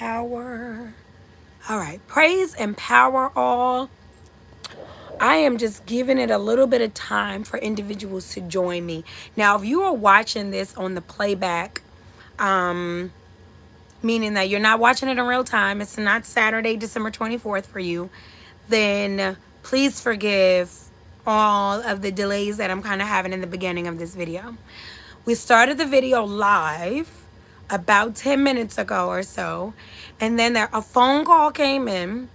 power. All right, praise and power all. I am just giving it a little bit of time for individuals to join me. Now, if you are watching this on the playback, meaning that you're not watching it in real time, it's not Saturday, December 24th for you, then please forgive all of the delays that I'm kind of having in the beginning of this video. We started the video live about 10 minutes ago or so, and then a phone call came in.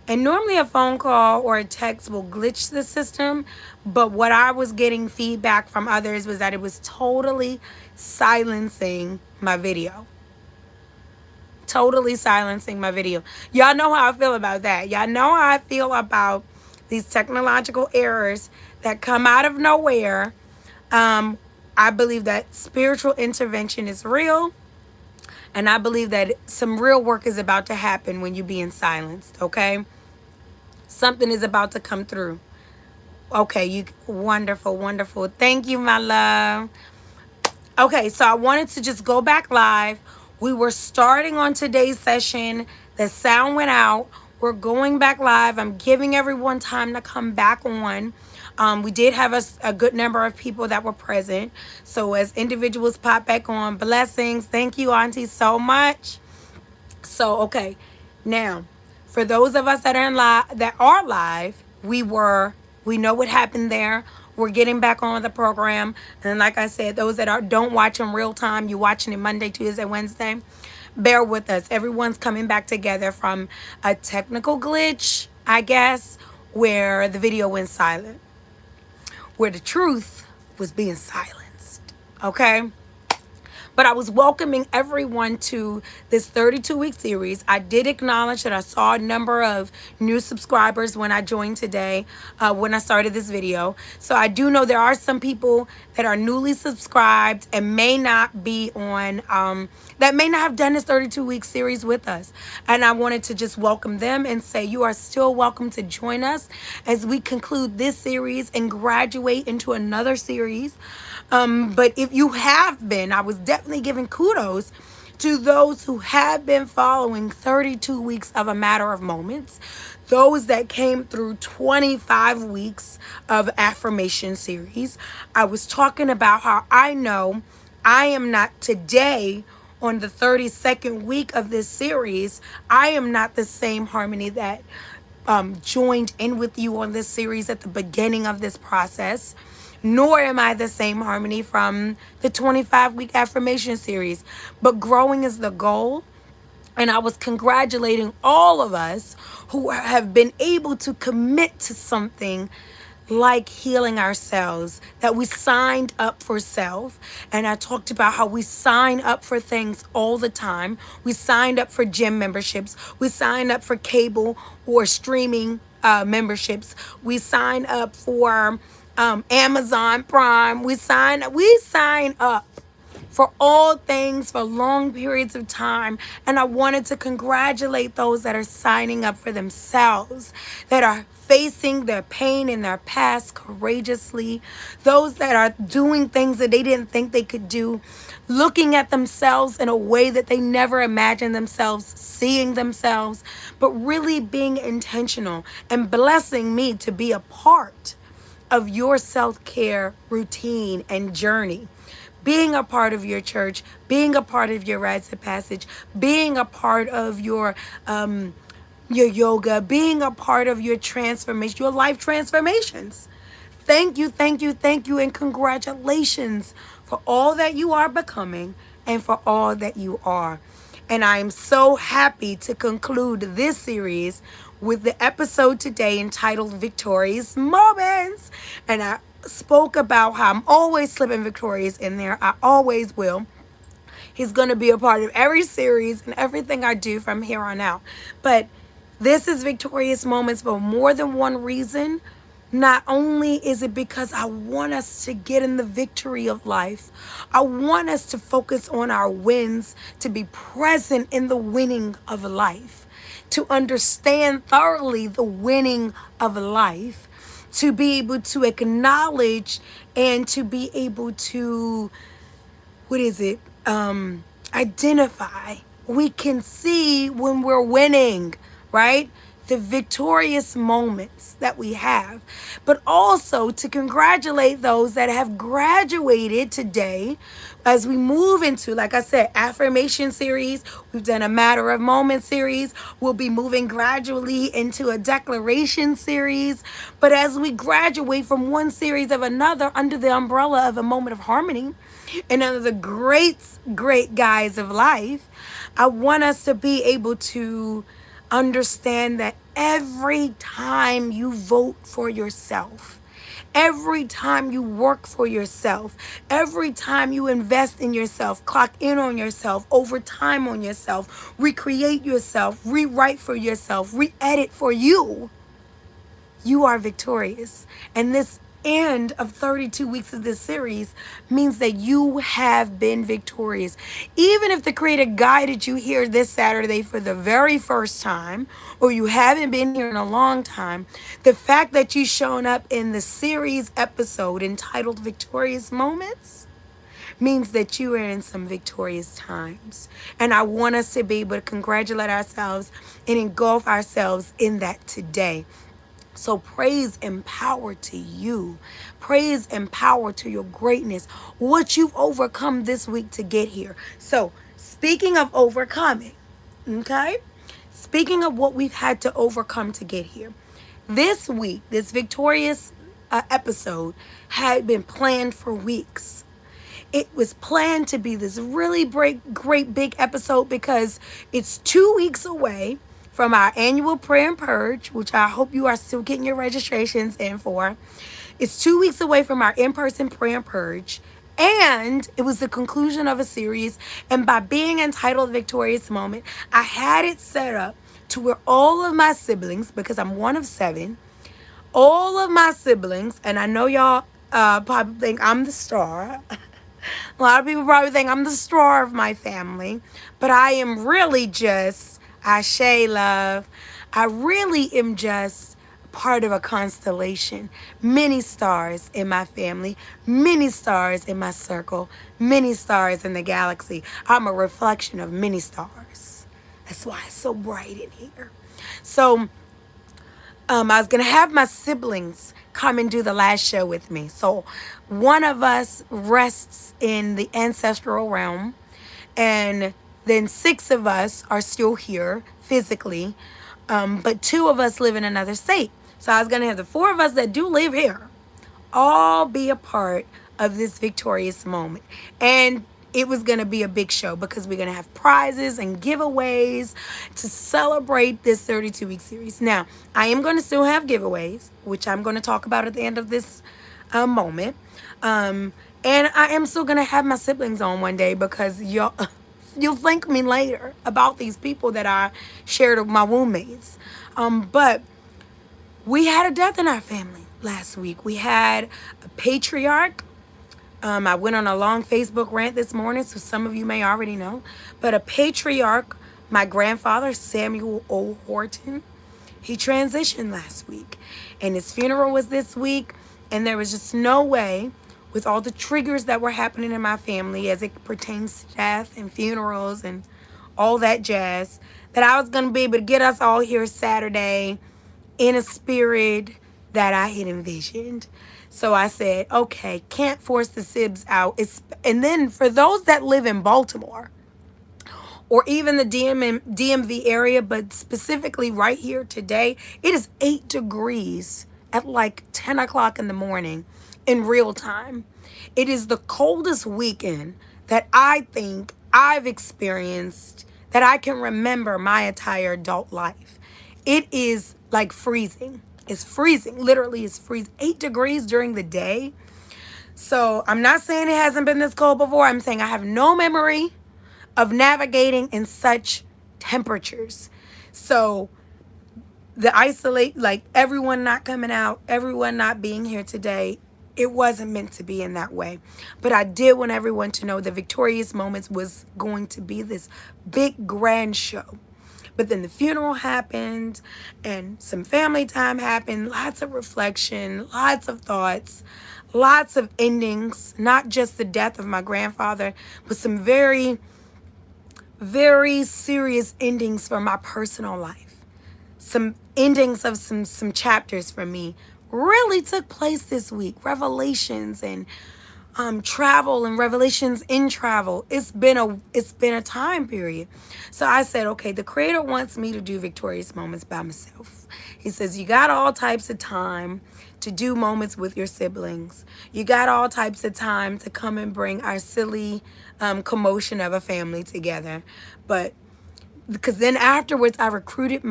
And normally a phone call or a text will glitch the system, but what I was getting feedback from others was that it was totally silencing my video. Totally silencing my video. Y'all know how I feel about that. Y'all know how I feel about these technological errors that come out of nowhere. I believe that spiritual intervention is real. And I believe that some real work is about to happen when you're being silenced, okay? Something is about to come through. Okay, you wonderful, wonderful. Thank you, my love. Okay, so I wanted to just go back live. We were starting on today's session. The sound went out. We're going back live. I'm giving everyone time to come back on. We did have a good number of people that were present. So as individuals pop back on, blessings. Thank you, Auntie, so much. So, okay, now, for those of us that are live, we know what happened there. We're getting back on the program. And like I said, those that don't watch in real time, you're watching it Monday, Tuesday, Wednesday, bear with us. Everyone's coming back together from a technical glitch, I guess, where the video went silent, where the truth was being silenced, okay? But I was welcoming everyone to this 32-week series. I did acknowledge that I saw a number of new subscribers when I joined today, when I started this video. So I do know there are some people that are newly subscribed and may not be on, that may not have done this 32-week series with us. And I wanted to just welcome them and say you are still welcome to join us as we conclude this series and graduate into another series. But if you have been, I was definitely giving kudos to those who have been following 32 weeks of A Matter of Moments, those that came through 25 weeks of affirmation series. I was talking about how I know I am not today on the 32nd week of this series. I am not the same Harmony that joined in with you on this series at the beginning of this process, nor am I the same Harmony from the 25-week affirmation series. But growing is the goal. And I was congratulating all of us who have been able to commit to something like healing ourselves, that we signed up for self. And I talked about how we sign up for things all the time. We signed up for gym memberships. We signed up for cable or streaming memberships. We sign up for Amazon Prime. We sign up for all things for long periods of time. And I wanted to congratulate those that are signing up for themselves, that are facing their pain in their past courageously, those that are doing things that they didn't think they could do, looking at themselves in a way that they never imagined themselves seeing themselves, but really being intentional and blessing me to be a part of your self-care routine and journey. Being a part of your church, being a part of your rites of passage, being a part of your yoga, being a part of your transformation, your life transformations. Thank you, thank you, thank you, and congratulations for all that you are becoming and for all that you are. And I am so happy to conclude this series with the episode today entitled Victorious Moments. And I spoke about how I'm always slipping Victorious in there. I always will. He's going to be a part of every series and everything I do from here on out. But this is Victorious Moments for more than one reason. Not only is it because I want us to get in the victory of life, I want us to focus on our wins, to be present in the winning of life, to understand thoroughly the winning of life, to be able to acknowledge and to be able to, identify we can see when we're winning, right? The victorious moments that we have, but also to congratulate those that have graduated today as we move into, like I said, affirmation series. We've done a matter of moment series. We'll be moving gradually into a declaration series. But as we graduate from one series of another under the umbrella of a moment of harmony and under the great guise of life, I want us to be able to understand that every time you vote for yourself, every time you work for yourself, every time you invest in yourself, clock in on yourself, overtime on yourself, recreate yourself, rewrite for yourself, re-edit for you, you are victorious. And this end of 32 weeks of this series means that you have been victorious. Even if the Creator guided you here this Saturday for the very first time, or you haven't been here in a long time, the fact that you've shown up in the series episode entitled Victorious Moments means that you are in some victorious times. And I want us to be able to congratulate ourselves and engulf ourselves in that today. So praise and power to you. Praise and power to your greatness. What you've overcome this week to get here. So speaking of overcoming, okay? Speaking of what we've had to overcome to get here. This week, this victorious episode had been planned for weeks. It was planned to be this really great big episode because it's 2 weeks away from our annual prayer and purge, which I hope you are still getting your registrations in for. It's 2 weeks away from our in-person prayer and purge. And it was the conclusion of a series. And by being entitled Victorious Moment, I had it set up to where all of my siblings, because I'm one of 7, all of my siblings, and I know y'all probably think I'm the star. A lot of people probably think I'm the star of my family, but I am really just, Ashe love, I really am just part of a constellation. Many stars in my family, many stars in my circle, many stars in the galaxy. I'm a reflection of many stars. That's why it's so bright in here. So, I was going to have my siblings come and do the last show with me. So one of us rests in the ancestral realm, and then 6 of us are still here physically, but 2 of us live in another state. So I was going to have the 4 of us that do live here all be a part of this victorious moment. And it was going to be a big show because we're going to have prizes and giveaways to celebrate this 32-week series. Now, I am going to still have giveaways, which I'm going to talk about at the end of this moment. And I am still going to have my siblings on one day because you'll thank me later about these people that I shared with my womb mates. But we had a death in our family last week. We had a patriarch. I went on a long Facebook rant this morning, so some of you may already know. But a patriarch, my grandfather, Samuel O. Horton, he transitioned last week. And his funeral was this week. And there was just no way, with all the triggers that were happening in my family as it pertains to death and funerals and all that jazz, that I was going to be able to get us all here Saturday in a spirit that I had envisioned. So I said, okay, can't force the Sibs out. And then for those that live in Baltimore or even the DMV area, but specifically right here today, it is 8 degrees at like 10 o'clock in the morning in real time. It is the coldest weekend that I think I've experienced that I can remember my entire adult life. It is like freezing. It's freezing. Literally, it's freezing. 8 degrees during the day. So I'm not saying it hasn't been this cold before. I'm saying I have no memory of navigating in such temperatures. So the isolate, like everyone not coming out, everyone not being here today, it wasn't meant to be in that way. But I did want everyone to know the Victorious Moments was going to be this big grand show. But then the funeral happened and some family time happened, lots of reflection, lots of thoughts, lots of endings, not just the death of my grandfather, but some very very serious endings for my personal life. Some endings of some chapters for me really took place this week. Revelations and travel and revelations in travel. It's been a time period. So I said, okay, the creator wants me to do victorious moments by myself. He says, you got all types of time to do moments with your siblings. You got all types of time to come and bring our silly commotion of a family together. But because then afterwards I recruited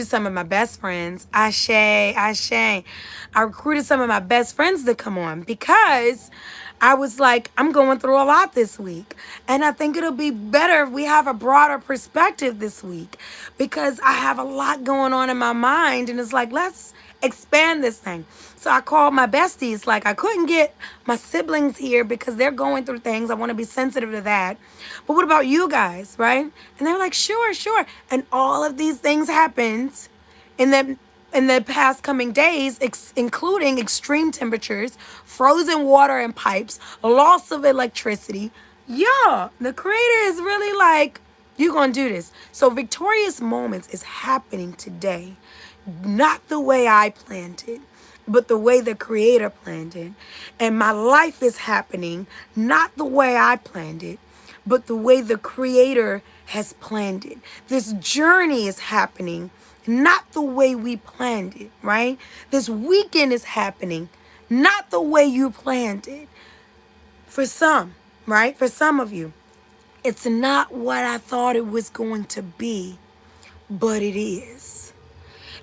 some of my best friends. I recruited some of my best friends to come on because I was like, I'm going through a lot this week. And I think it'll be better if we have a broader perspective this week because I have a lot going on in my mind. And it's like, let's expand this thing. So I called my besties. Like, I couldn't get my siblings here because they're going through things. I want to be sensitive to that. But what about you guys, right? And they're like, sure, sure. And all of these things happened in the past coming days, including extreme temperatures, frozen water in pipes, loss of electricity. Yeah, the creator is really like, you're going to do this. So victorious moments is happening today. Not the way I planned it, but the way the creator planned it. And my life is happening not the way I planned it, but the way the creator has planned it. This journey is happening not the way we planned it, right? This weekend is happening not the way you planned it. For some, right? For some of you, it's not what I thought it was going to be, but it is.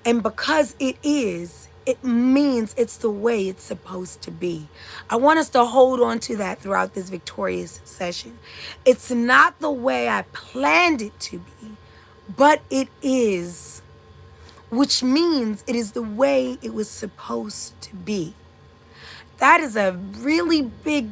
And because it is, it means it's the way it's supposed to be. I want us to hold on to that throughout this victorious session. It's not the way I planned it to be, but it is, which means it is the way it was supposed to be. That is a really big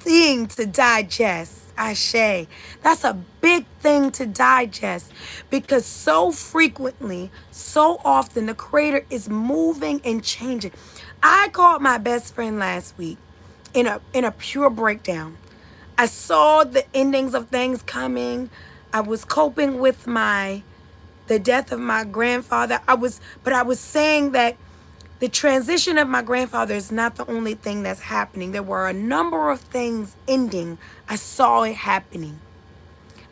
thing to digest. Ashe. That's a big thing to digest because so frequently, so often, the creator is moving and changing. I called my best friend last week in a pure breakdown. I saw the endings of things coming. I was coping with the death of my grandfather. I was saying that the transition of my grandfather is not the only thing that's happening. There were a number of things ending. I saw it happening.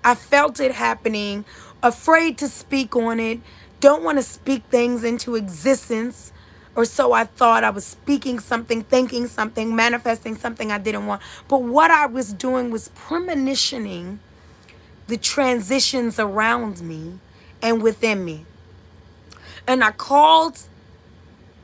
I felt it happening, afraid to speak on it, don't want to speak things into existence. Or so I thought. I was speaking something, thinking something, manifesting something I didn't want. But what I was doing was premonitioning the transitions around me and within me. And I called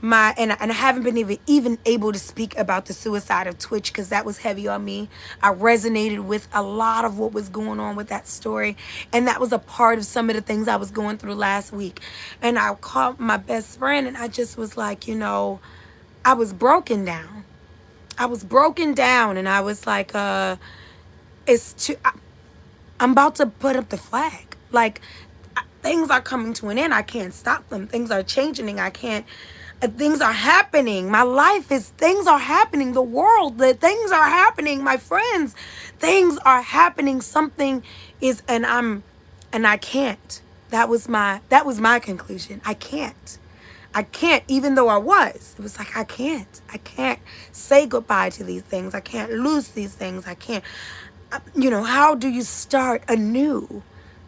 and I haven't been even able to speak about the suicide of Twitch because that was heavy on me. I resonated with a lot of what was going on with that story, and that was a part of some of the things I was going through last week. And I called my best friend and I just was like, I was broken down. And I was like, it's too I'm about to put up the flag. Like, things are coming to an end. I can't stop them. Things are changing. I can't. Things are happening. My life is. Things are happening. The world. The things are happening. My friends. Things are happening. Something is, and I can't. That was my conclusion. I can't. Even though I was. It was like, I can't say goodbye to these things. I can't lose these things. I can't. How do you start anew?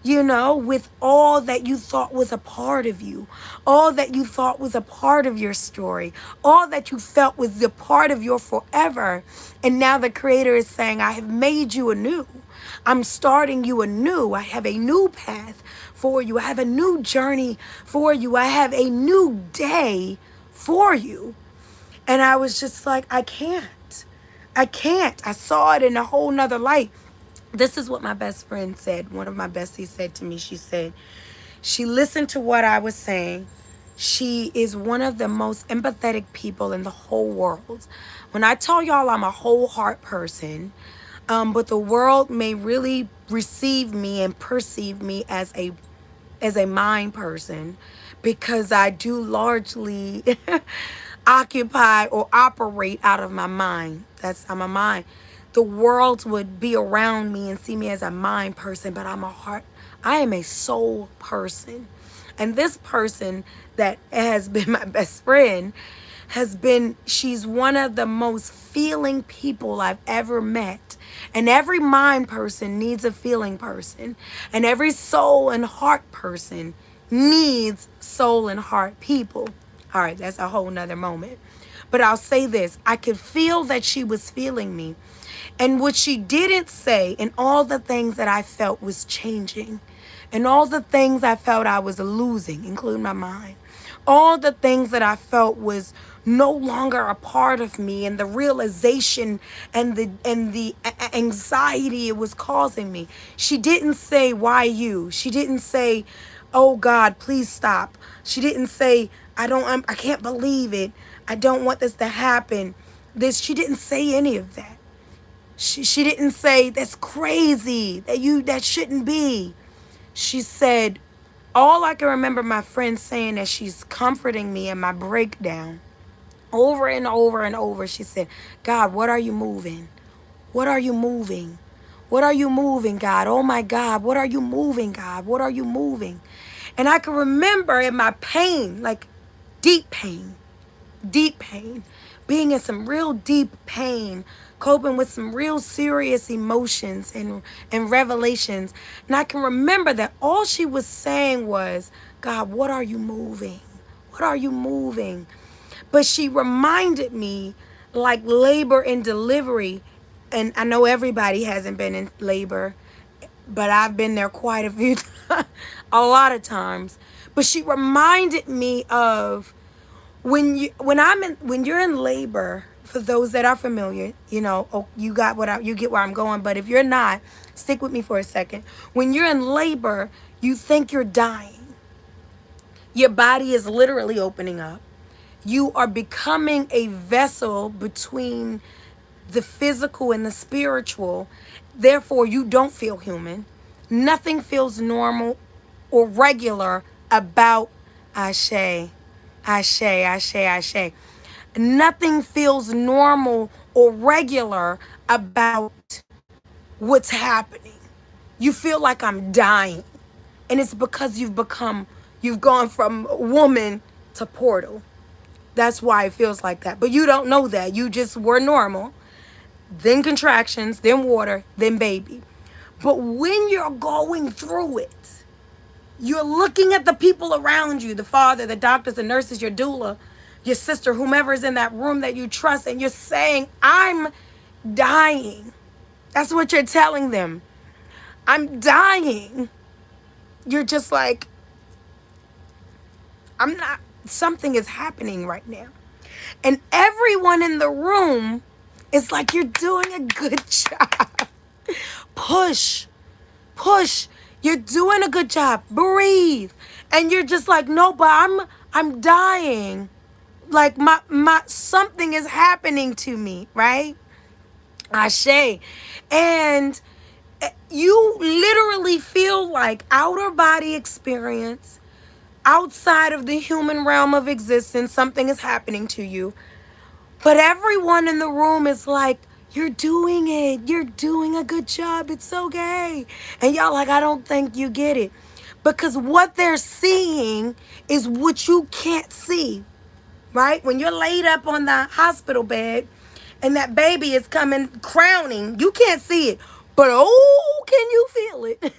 With all that you thought was a part of you, all that you thought was a part of your story, all that you felt was a part of your forever. And now the creator is saying, I have made you anew. I'm starting you anew. I have a new path for you. I have a new journey for you. I have a new day for you. And I was just like, I can't. I saw it in a whole nother light. This is what my best friend said. One of my besties said to me, she said, she listened to what I was saying. She is one of the most empathetic people in the whole world. When I tell y'all I'm a whole heart person, but the world may really receive me and perceive me as a mind person because I do largely occupy or operate out of my mind. I'm a mind. the world would be around me and see me as a mind person, but I am a soul person. And this person that has been my best friend she's one of the most feeling people I've ever met. And every mind person needs a feeling person. And every soul and heart person needs soul and heart people. All right, that's a whole nother moment. But I'll say this, I could feel that she was feeling me. And what she didn't say, and all the things that I felt was changing, and all the things I felt I was losing, including my mind, all the things that I felt was no longer a part of me, and the realization and the anxiety it was causing me. She didn't say, why you? She didn't say, oh God, please stop. She didn't say, I can't believe it. I don't want this to happen. She didn't say any of that. She didn't say, that's crazy, that shouldn't be. She said, all I can remember my friend saying that she's comforting me in my breakdown. Over and over and over, she said, God, what are you moving? What are you moving? What are you moving, God? Oh my God, what are you moving, God? What are you moving? And I can remember in my pain, like deep pain, being in some real deep pain, coping with some real serious emotions and revelations. And I can remember that all she was saying was, God, what are you moving? What are you moving? But she reminded me, like labor and delivery, and I know everybody hasn't been in labor, but I've been there quite a few times, a lot of times. But she reminded me of when you're in labor. For those that are familiar, you get where I'm going. But if you're not, stick with me for a second. When you're in labor, you think you're dying. Your body is literally opening up. You are becoming a vessel between the physical and the spiritual. Therefore, you don't feel human. Nothing feels normal or regular about Ashe. Ashe, Ashe, Ashe. Nothing feels normal or regular about what's happening. You feel like I'm dying. And it's because you've gone from woman to portal. That's why it feels like that. But you don't know that. You just were normal, then contractions, then water, then baby. But when you're going through it, you're looking at the people around you, the father, the doctors, the nurses, your doula, your sister, whomever is in that room that you trust, and you're saying, I'm dying. That's what you're telling them. I'm dying. You're just like, I'm not, something is happening right now. And everyone in the room is like, you're doing a good job. Push, push. You're doing a good job. Breathe. And you're just like, no, but I'm dying. Like my something is happening to me, right? Ashe. And you literally feel like outer body experience, outside of the human realm of existence, something is happening to you. But everyone in the room is like, you're doing it. You're doing a good job. It's okay. And y'all like, I don't think you get it. Because what they're seeing is what you can't see, right? When you're laid up on the hospital bed and that baby is coming crowning, you can't see it. But oh, can you feel it?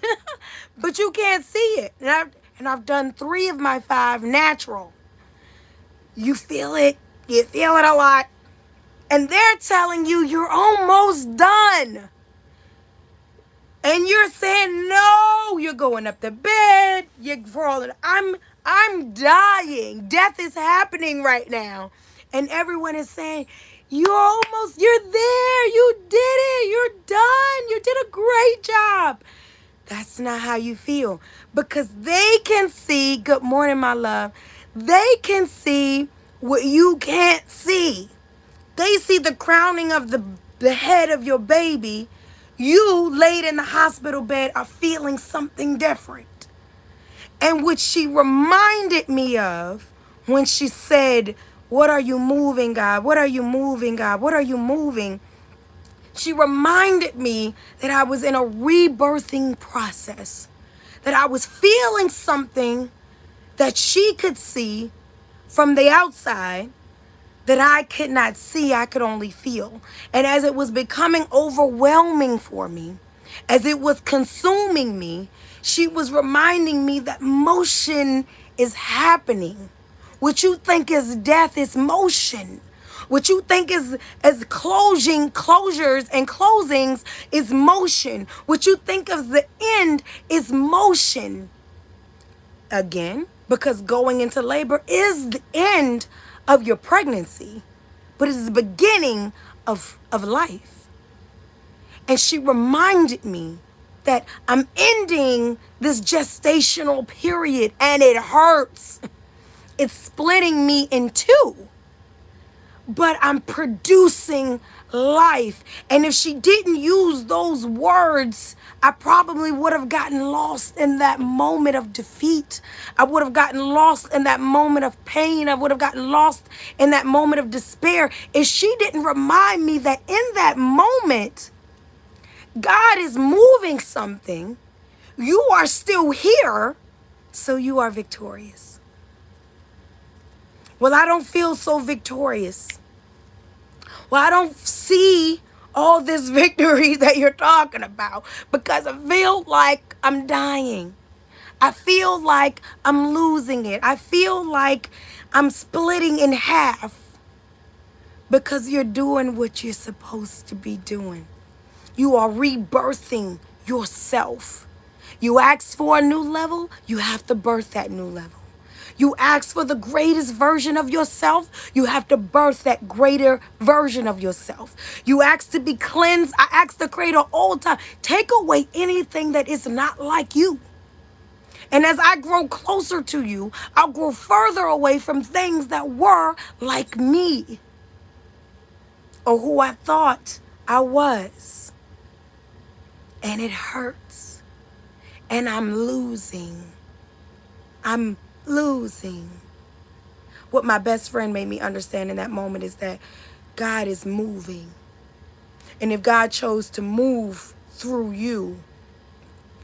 But you can't see it. And I've done 3 of my 5 natural. You feel it. You feel it a lot. And they're telling you you're almost done. And you're saying, no, you're going up to bed. You're crawling. I'm dying. Death is happening right now. And everyone is saying, you're there. You did it. You're done. You did a great job. That's not how you feel. Because they can see, good morning, my love. They can see what you can't see. They see the crowning of the head of your baby. You, laid in the hospital bed, are feeling something different. And what she reminded me of when she said, what are you moving, God? What are you moving, God? What are you moving? She reminded me that I was in a rebirthing process, that I was feeling something that she could see from the outside that I could not see, I could only feel. And as it was becoming overwhelming for me, as it was consuming me, she was reminding me that motion is happening. What you think is death is motion. What you think is as closures and closings is motion. What you think of the end is motion. Again, because going into labor is the end of your pregnancy, but it's the beginning of life. And she reminded me that I'm ending this gestational period and it hurts. It's splitting me in two. But I'm producing life. And if she didn't use those words, I probably would have gotten lost in that moment of defeat. I would have gotten lost in that moment of pain. I would have gotten lost in that moment of despair. If she didn't remind me that in that moment, God is moving something, you are still here, so you are victorious. Well, I don't feel so victorious. Well, I don't see all this victory that you're talking about because I feel like I'm dying. I feel like I'm losing it. I feel like I'm splitting in half because you're doing what you're supposed to be doing. You are rebirthing yourself. You ask for a new level, you have to birth that new level. You ask for the greatest version of yourself, you have to birth that greater version of yourself. You ask to be cleansed. I ask the Creator all the time, take away anything that is not like you. And as I grow closer to you, I'll grow further away from things that were like me or who I thought I was. And it hurts. And I'm losing. I'm losing. What my best friend made me understand in that moment is that God is moving. And if God chose to move through you,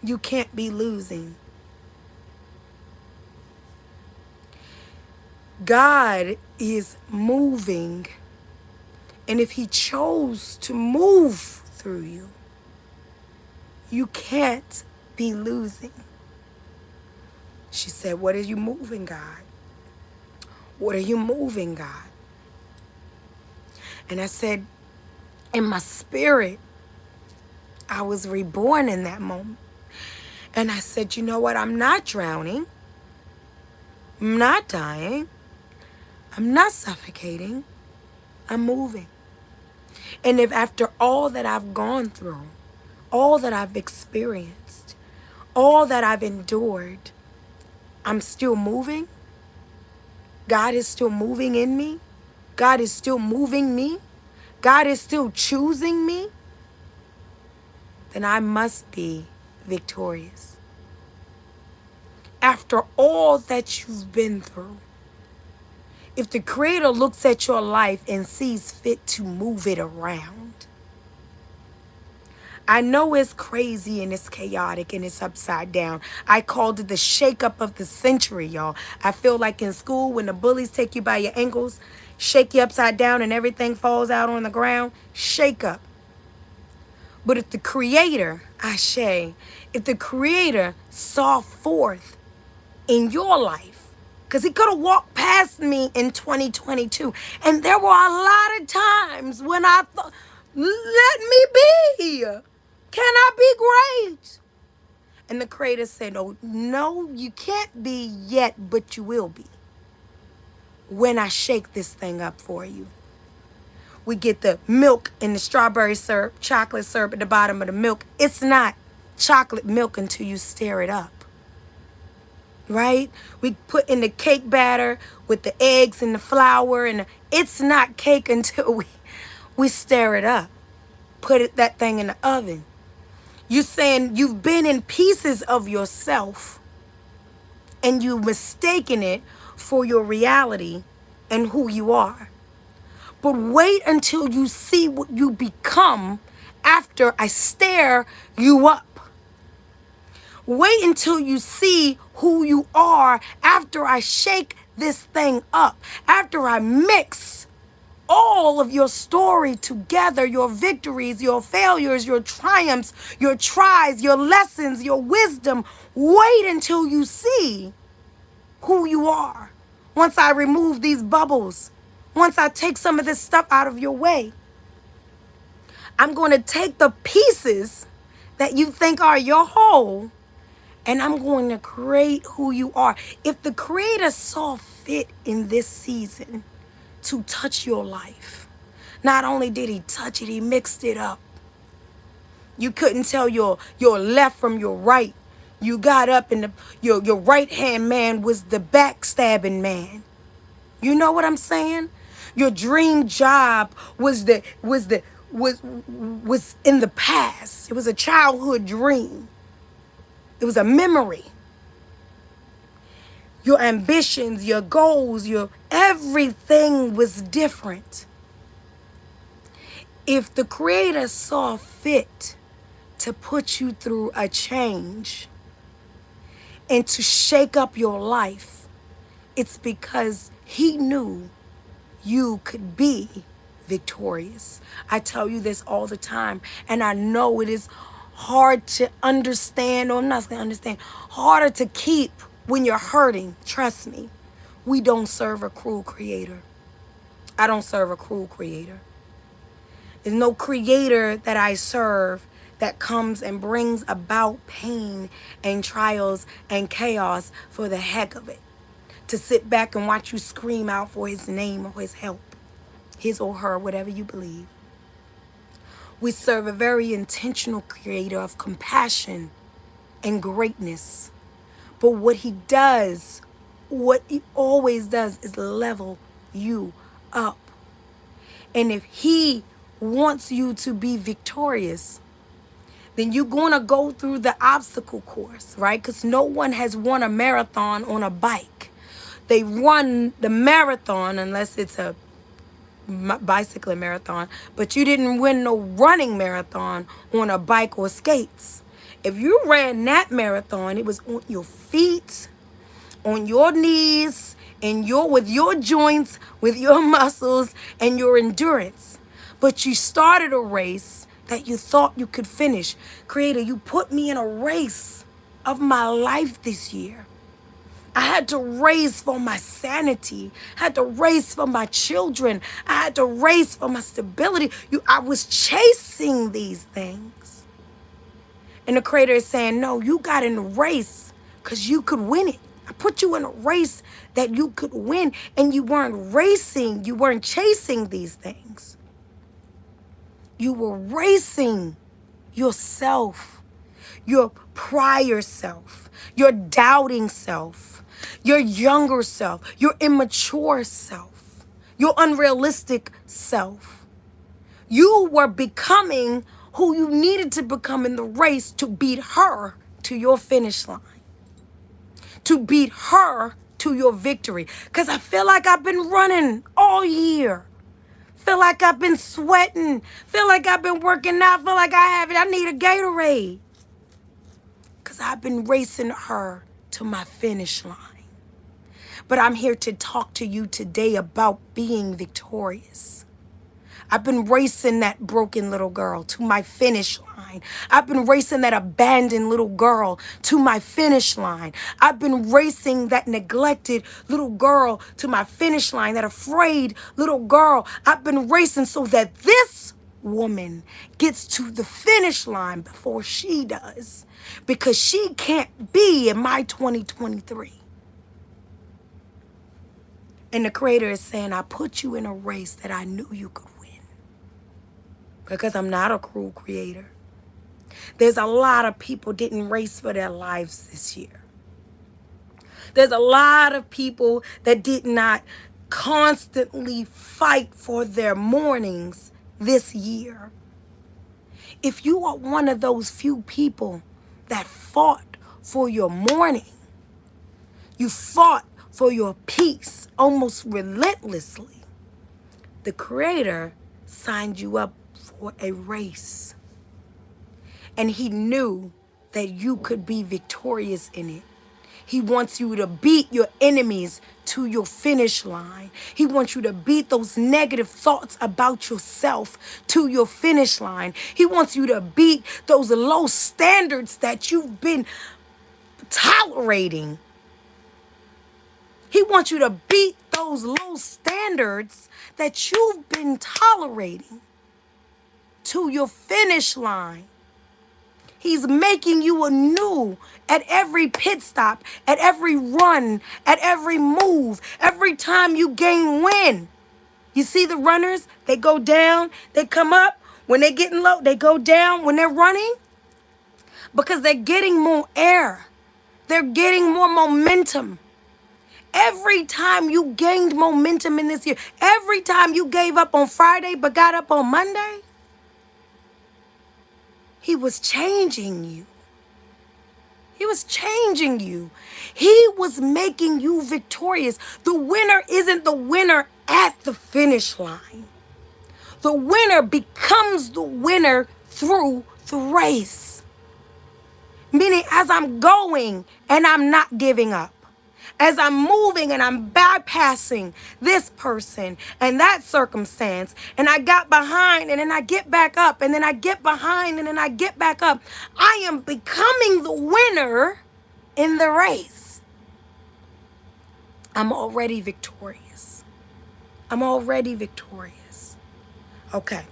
you can't be losing. God is moving. And if He chose to move through you, you can't be losing. She said, what are you moving, God? What are you moving, God? And I said, in my spirit, I was reborn in that moment. And I said, you know what? I'm not drowning. I'm not dying. I'm not suffocating. I'm moving. And if after all that I've gone through, all that I've experienced, all that I've endured, I'm still moving, God is still moving in me, God is still moving me, God is still choosing me, then I must be victorious. After all that you've been through, if the Creator looks at your life and sees fit to move it around, I know it's crazy and it's chaotic and it's upside down. I called it the shakeup of the century, y'all. I feel like in school when the bullies take you by your ankles, shake you upside down and everything falls out on the ground, shake up. But if the Creator, Ashe, if the Creator saw forth in your life, because He could have walked past me in 2022, and there were a lot of times when I thought, let me be. Can I be great? And the Creator said, oh, no, you can't be yet, but you will be when I shake this thing up for you. We get the milk and the strawberry syrup, chocolate syrup at the bottom of the milk. It's not chocolate milk until you stir it up, right? We put in the cake batter with the eggs and the flour, and it's not cake until we stir it up. Put that thing in the oven. You saying you've been in pieces of yourself and you've mistaken it for your reality and who you are. But wait until you see what you become after I stir you up. Wait until you see who you are after I shake this thing up, after I mix all of your story together, your victories, your failures, your triumphs, your tries, your lessons, your wisdom. Wait until you see who you are. Once I remove these bubbles, once I take some of this stuff out of your way, I'm going to take the pieces that you think are your whole, and I'm going to create who you are. If the Creator saw fit in this season to touch your life, not only did he touch it, he mixed it up. You couldn't tell your left from your right. You got up and your right hand man was the backstabbing man. You know what I'm saying? Your dream job was in the past. It was a childhood dream. It was a memory. Your ambitions, your goals, your everything was different. If the Creator saw fit to put you through a change and to shake up your life, it's because he knew you could be victorious. I tell you this all the time, and I know it is hard to understand, or I'm not going to understand, harder to keep when you're hurting. Trust me, we don't serve a cruel creator. I don't serve a cruel creator. There's no creator that I serve that comes and brings about pain and trials and chaos for the heck of it. To sit back and watch you scream out for his name or his help, his or her, whatever you believe. We serve a very intentional creator of compassion and greatness. But what he does, what he always does, is level you up. And if he wants you to be victorious, then you're going to go through the obstacle course, right? Because no one has won a marathon on a bike. They run the marathon, unless it's a bicycle marathon, but you didn't win no running marathon on a bike or skates. If you ran that marathon, it was on your feet, on your knees, and with your joints, with your muscles and your endurance. But you started a race that you thought you could finish. Creator, you put me in a race of my life this year. I had to race for my sanity. I had to race for my children. I had to race for my stability. I was chasing these things. And the Creator is saying, no, you got in a race because you could win it. I put you in a race that you could win, and you weren't racing. You weren't chasing these things. You were racing yourself, your prior self, your doubting self, your younger self, your immature self, your unrealistic self. You were becoming who you needed to become in the race to beat her to your finish line, to beat her to your victory. Because I feel like I've been running all year. Feel like I've been sweating. Feel like I've been working out. Feel like I need a Gatorade. Because I've been racing her to my finish line. But I'm here to talk to you today about being victorious. I've been racing that broken little girl to my finish line. I've been racing that abandoned little girl to my finish line. I've been racing that neglected little girl to my finish line, that afraid little girl. I've been racing so that this woman gets to the finish line before she does, because she can't be in my 2023. And the Creator is saying, I put you in a race that I knew you could win. Because I'm not a cruel creator. There's a lot of people didn't race for their lives this year. There's a lot of people that did not constantly fight for their mornings this year. If you are one of those few people that fought for your morning, you fought for your peace almost relentlessly, the Creator signed you up for a race. and he knew that you could be victorious in it. He wants you to beat your enemies to your finish line. He wants you to beat those negative thoughts about yourself to your finish line. He wants you to beat those low standards that you've been tolerating. He wants you to beat those low standards that you've been tolerating to your finish line. He's making you anew at every pit stop, at every run, at every move, every time you gain wind. You see the runners, they go down, they come up. When they're getting low, they go down when they're running because they're getting more air. They're getting more momentum. Every time you gained momentum in this year, every time you gave up on Friday but got up on Monday, he was changing you. He was changing you. He was making you victorious. The winner isn't the winner at the finish line. The winner becomes the winner through the race. Meaning, as I'm going and I'm not giving up, as I'm moving and I'm bypassing this person and that circumstance, and I got behind and then I get back up, and then I get behind and then I get back up, I am becoming the winner in the race. I'm already victorious. I'm already victorious. Okay.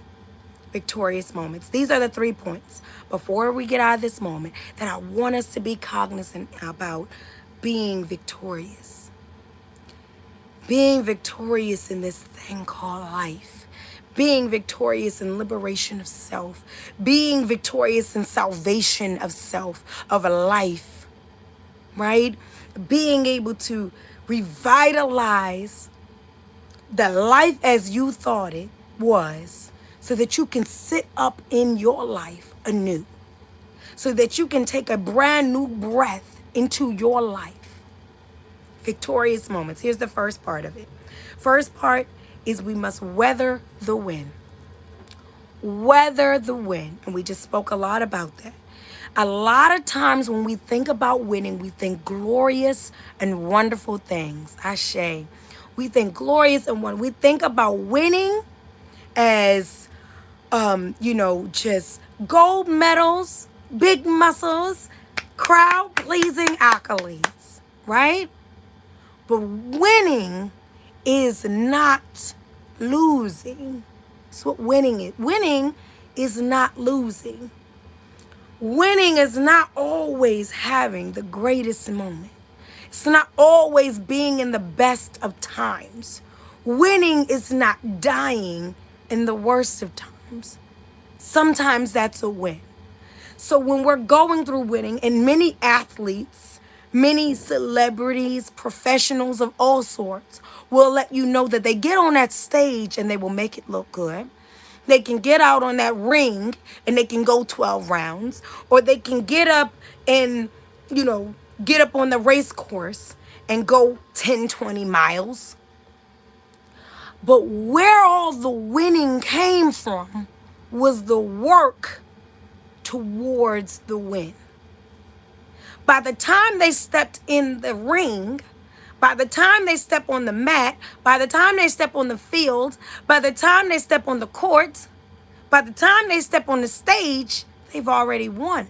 Victorious moments. These are the 3 points before we get out of this moment that I want us to be cognizant about being victorious. Being victorious in this thing called life. Being victorious in liberation of self. Being victorious in salvation of self, of a life. Right? Being able to revitalize the life as you thought it was, so that you can sit up in your life anew, so that you can take a brand new breath into your life. Victorious moments. Here's the first part of it. First part is we must weather the wind. Weather the wind. And we just spoke a lot about that. A lot of times when we think about winning, we think glorious and wonderful things. Ashe. We think glorious and wonderful. We think about winning as just gold medals, big muscles, crowd-pleasing accolades, right? But winning is not losing. That's what winning is. Winning is not losing. Winning is not always having the greatest moment. It's not always being in the best of times. Winning is not dying in the worst of times. Sometimes that's a win. So when we're going through winning, and many athletes, many celebrities, professionals of all sorts will let you know that they get on that stage and they will make it look good. They can get out on that ring and they can go 12 rounds, or they can get up and, get up on the race course and go 10, 20 miles. But where all the winning came from was the work towards the win. By the time they stepped in the ring, by the time they step on the mat, by the time they step on the field, by the time they step on the court, by the time they step on the stage, they've already won.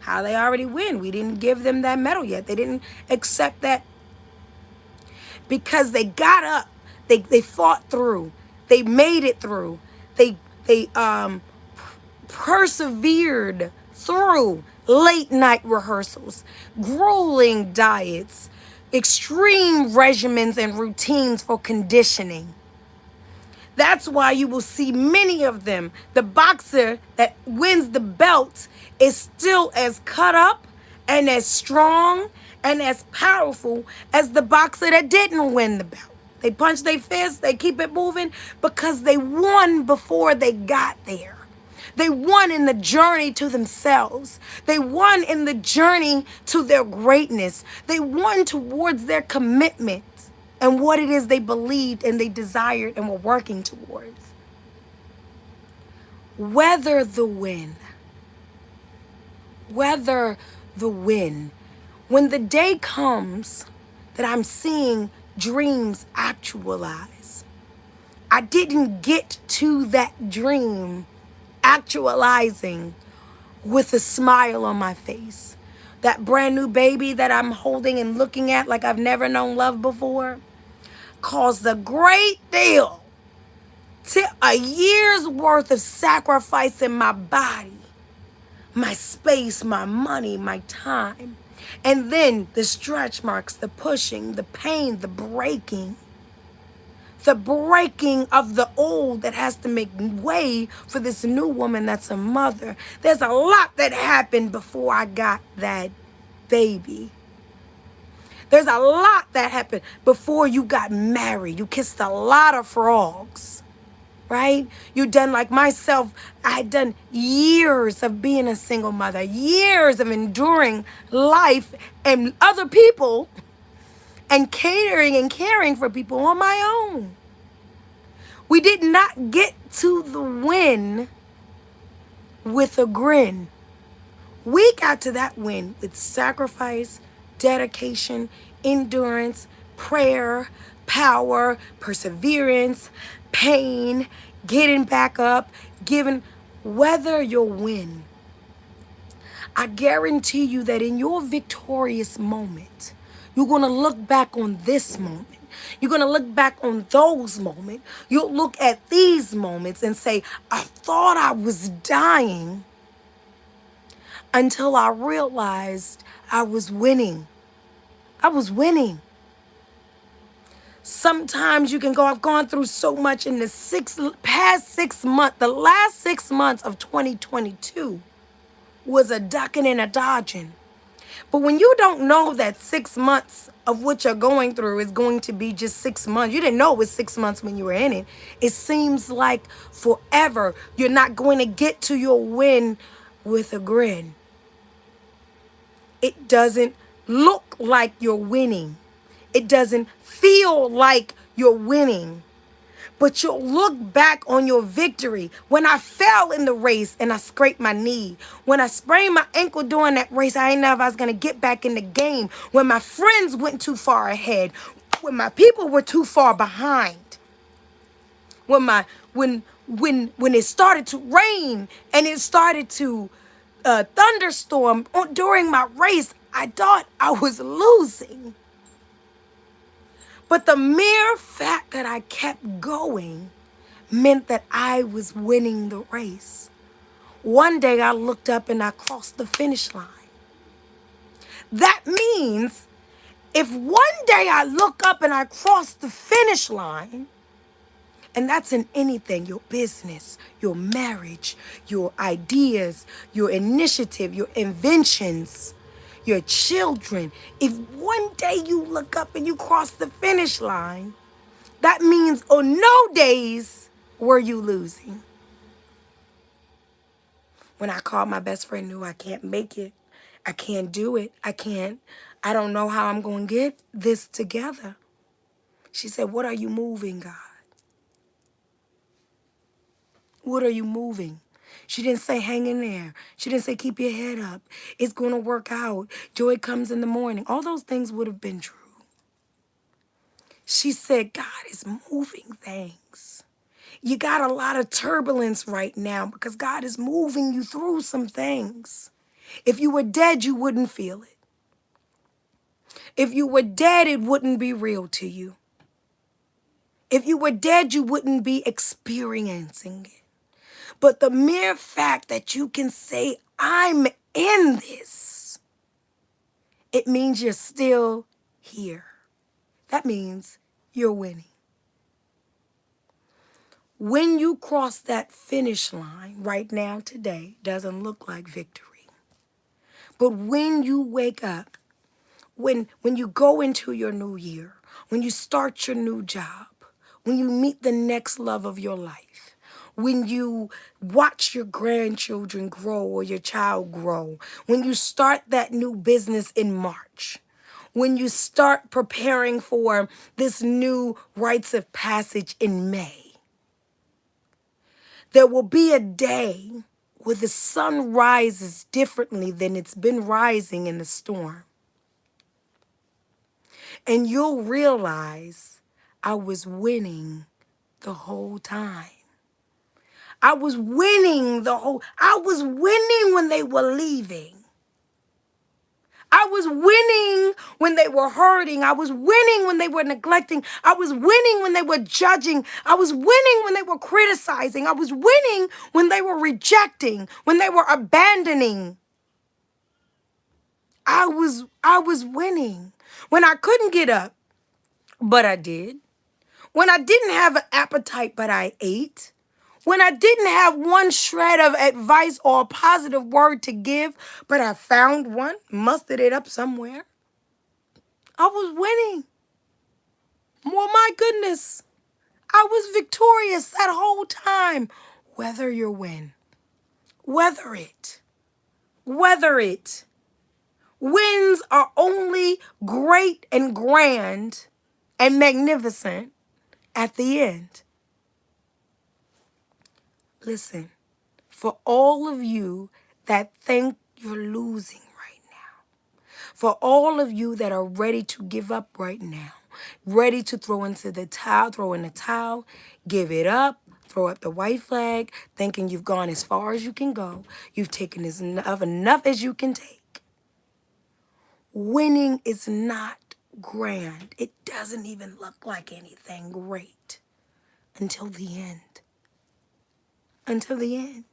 How they already win? We didn't give them that medal yet. They didn't accept that because they got up. They fought through. They made it through. They persevered through late night rehearsals, grueling diets, extreme regimens and routines for conditioning. That's why you will see many of them. The boxer that wins the belt is still as cut up and as strong and as powerful as the boxer that didn't win the belt. They punch their fist, they keep it moving because they won before they got there. They won in the journey to themselves. They won in the journey to their greatness. They won towards their commitment and what it is they believed and they desired and were working towards. Weather the wind. Weather the wind. When the day comes that I'm seeing dreams actualize, I didn't get to that dream actualizing with a smile on my face. That brand new baby that I'm holding and looking at like I've never known love before caused a great deal to a year's worth of sacrifice in my body, my space, my money, my time. And then the stretch marks, the pushing, the pain, the breaking of the old that has to make way for this new woman that's a mother. There's a lot that happened before I got that baby. There's a lot that happened before you got married. You kissed a lot of frogs, right? You done like myself. I had done years of being a single mother, years of enduring life and other people and catering and caring for people on my own. We did not get to the win with a grin. We got to that win with sacrifice, dedication, endurance, prayer, power, perseverance, pain, getting back up, giving, whether you'll win. I guarantee you that in your victorious moment, you're going to look back on this moment. You're going to look back on those moments. You'll look at these moments and say, I thought I was dying until I realized I was winning. I was winning. Sometimes you can go, I've gone through so much in the past 6 months, the last 6 months of 2022 was a ducking and a dodging. But when you don't know that 6 months of what you're going through is going to be just 6 months, you didn't know it was 6 months when you were in it. It seems like forever. You're not going to get to your win with a grin. It doesn't look like you're winning. It doesn't feel like you're winning. But you'll look back on your victory. When I fell in the race and I scraped my knee. When I sprained my ankle during that race, I didn't know if I was going to get back in the game. When my friends went too far ahead. When my people were too far behind. When it started to rain and it started to thunderstorm during my race, I thought I was losing. But the mere fact that I kept going meant that I was winning the race. One day I looked up and I crossed the finish line. That means if one day I look up and I cross the finish line, and that's in anything, your business, your marriage, your ideas, your initiative, your inventions, your children. If one day you look up and you cross the finish line, that means on no days were you losing. When I called my best friend, knew I can't make it. I can't do it. I don't know how I'm going to get this together. She said, what are you moving, God? What are you moving? She didn't say hang in there. She didn't say keep your head up. It's going to work out. Joy comes in the morning. All those things would have been true. She said God is moving things. You got a lot of turbulence right now because God is moving you through some things. If you were dead, you wouldn't feel it. If you were dead, it wouldn't be real to you. If you were dead, you wouldn't be experiencing it. But the mere fact that you can say, I'm in this, it means you're still here. That means you're winning. When you cross that finish line right now today, doesn't look like victory. But when you wake up, when you go into your new year, when you start your new job, when you meet the next love of your life, when you watch your grandchildren grow or your child grow, when you start that new business in March, when you start preparing for this new rites of passage in May, there will be a day where the sun rises differently than it's been rising in the storm. And you'll realize I was winning the whole time. I was winning when they were leaving. I was winning when they were hurting. I was winning when they were neglecting. I was winning when they were judging. I was winning when they were criticizing. I was winning when they were rejecting, when they were abandoning. I was winning. When I couldn't get up, but I did. When I didn't have an appetite, but I ate. When I didn't have one shred of advice or a positive word to give, but I found one, mustered it up somewhere. I was winning. Well, my goodness, I was victorious that whole time. Weather your win. Weather it. Weather it. Wins are only great and grand and magnificent at the end. Listen, for all of you that think you're losing right now, for all of you that are ready to give up right now, ready to throw in the towel, give it up, throw up the white flag, thinking you've gone as far as you can go, you've taken enough as you can take. Winning is not grand. It doesn't even look like anything great until the end. Until the end.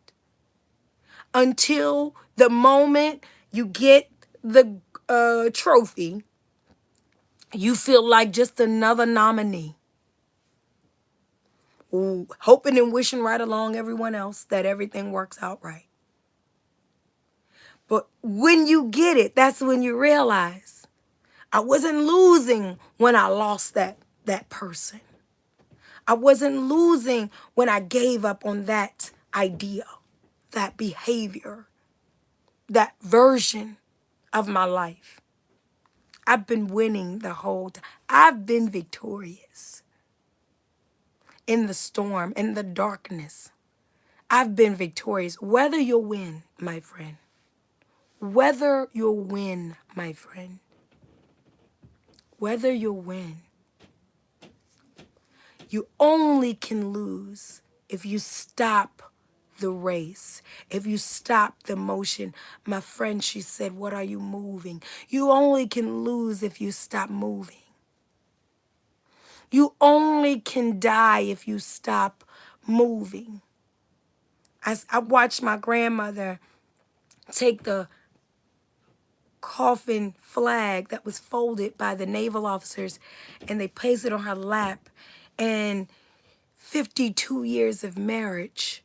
Until the moment you get the trophy, you feel like just another nominee. Ooh, hoping and wishing right along everyone else that everything works out right. But when you get it, that's when you realize I wasn't losing when I lost that person. I wasn't losing when I gave up on that idea, that behavior, that version of my life. I've been winning the whole time. I've been victorious. In the storm, in the darkness, I've been victorious. Whether you'll win, my friend. Whether you'll win, my friend. Whether you'll win. You only can lose if you stop the race, if you stop the motion. My friend, she said, what are you moving? You only can lose if you stop moving. You only can die if you stop moving. I watched my grandmother take the coffin flag that was folded by the naval officers and they placed it on her lap. And 52 years of marriage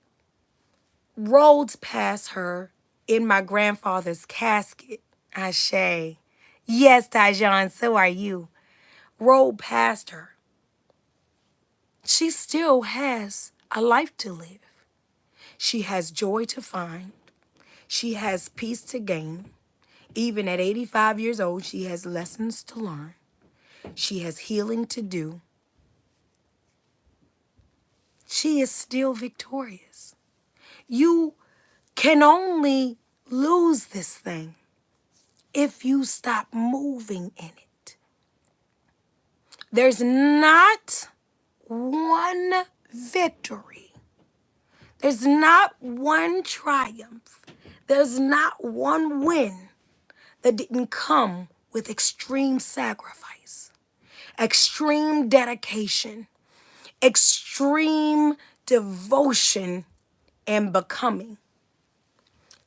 rolled past her in my grandfather's casket. Ashe. Yes, Tajon, so are you. Rolled past her. She still has a life to live. She has joy to find. She has peace to gain. Even at 85 years old, she has lessons to learn. She has healing to do. She is still victorious. You can only lose this thing if you stop moving in it. There's not one victory. There's not one triumph. There's not one win that didn't come with extreme sacrifice, extreme dedication, extreme devotion and becoming.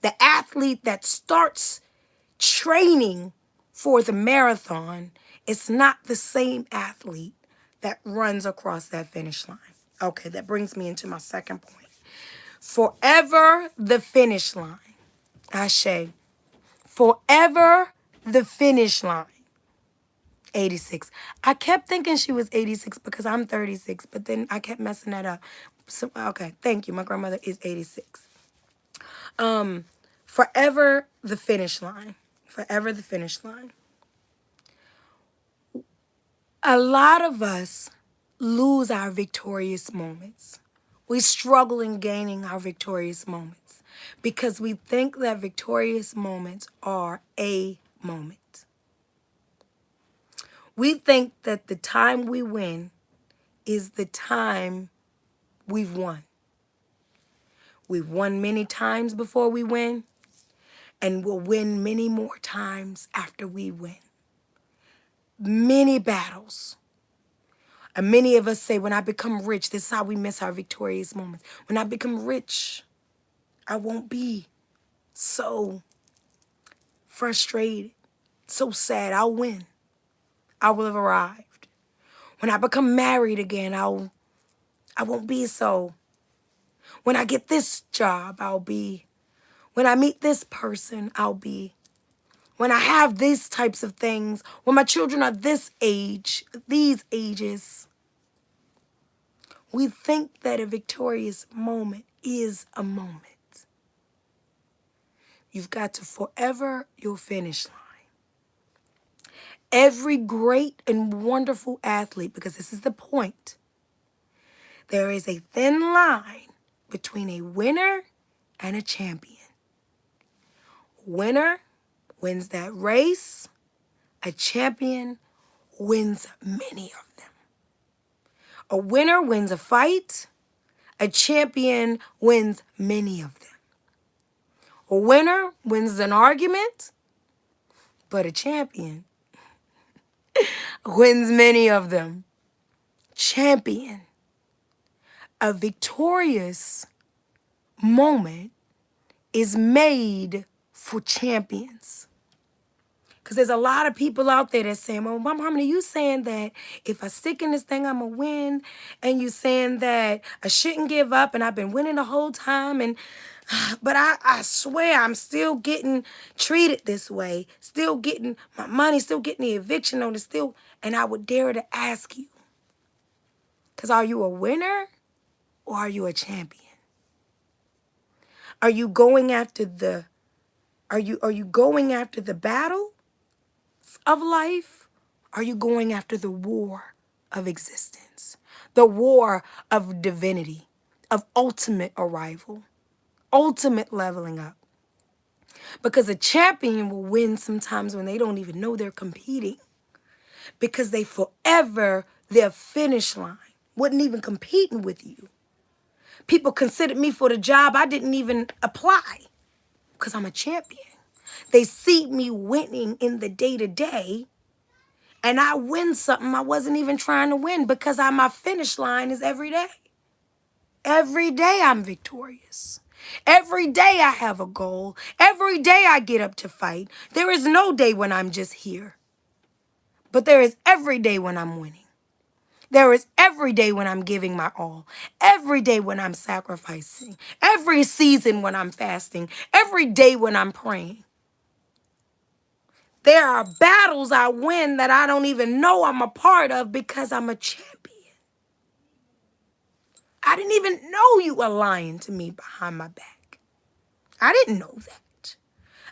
The athlete that starts training for the marathon is not the same athlete that runs across that finish line. Okay, that brings me into my second point. Forever the finish line. Ashe. Forever the finish line. 86. I kept thinking she was 86 because I'm 36, but then I kept messing that up. So, okay, thank you. My grandmother is 86. Forever the finish line. Forever the finish line. A lot of us lose our victorious moments. We struggle in gaining our victorious moments. because we think that victorious moments are a moment. We think that the time we win is the time we've won. We've won many times before we win, and we'll win many more times after we win. Many battles. And many of us say, when I become rich, this is how we miss our victorious moments. When I become rich, I won't be so frustrated, so sad. I'll win. I will have arrived. When I become married again, I won't be so. When I get this job, I'll be. When I meet this person, I'll be. When I have these types of things, when my children are this age, these ages, we think that a victorious moment is a moment. You've got to forever your finish line. Every great and wonderful athlete, because this is the point, there is a thin line between a winner and a champion. Winner wins that race. A champion wins many of them. A winner wins a fight. A champion wins many of them. A winner wins an argument, but a champion wins many of them. Champion. A victorious moment is made for champions. Because there's a lot of people out there that's saying, well, Mama Harmony, you saying that if I stick in this thing, I'm going to win. And you saying that I shouldn't give up and I've been winning the whole time. But I swear I'm still getting treated this way, still getting my money, still getting the eviction notice, still. And I would dare to ask you, because are you a winner or are you a champion? Are you going after the battle of life? Are you going after the war of existence? The war of divinity, of ultimate arrival, ultimate leveling up. Because a champion will win sometimes when they don't even know they're competing. Because they forever, their finish line, wasn't even competing with you. People considered me for the job I didn't even apply because I'm a champion. They see me winning in the day-to-day, and I win something I wasn't even trying to win because my finish line is every day. Every day I'm victorious. Every day I have a goal. Every day I get up to fight. There is no day when I'm just here. But there is every day when I'm winning. There is every day when I'm giving my all. Every day when I'm sacrificing. Every season when I'm fasting. Every day when I'm praying. There are battles I win that I don't even know I'm a part of because I'm a champion. I didn't even know you were lying to me behind my back. I didn't know that.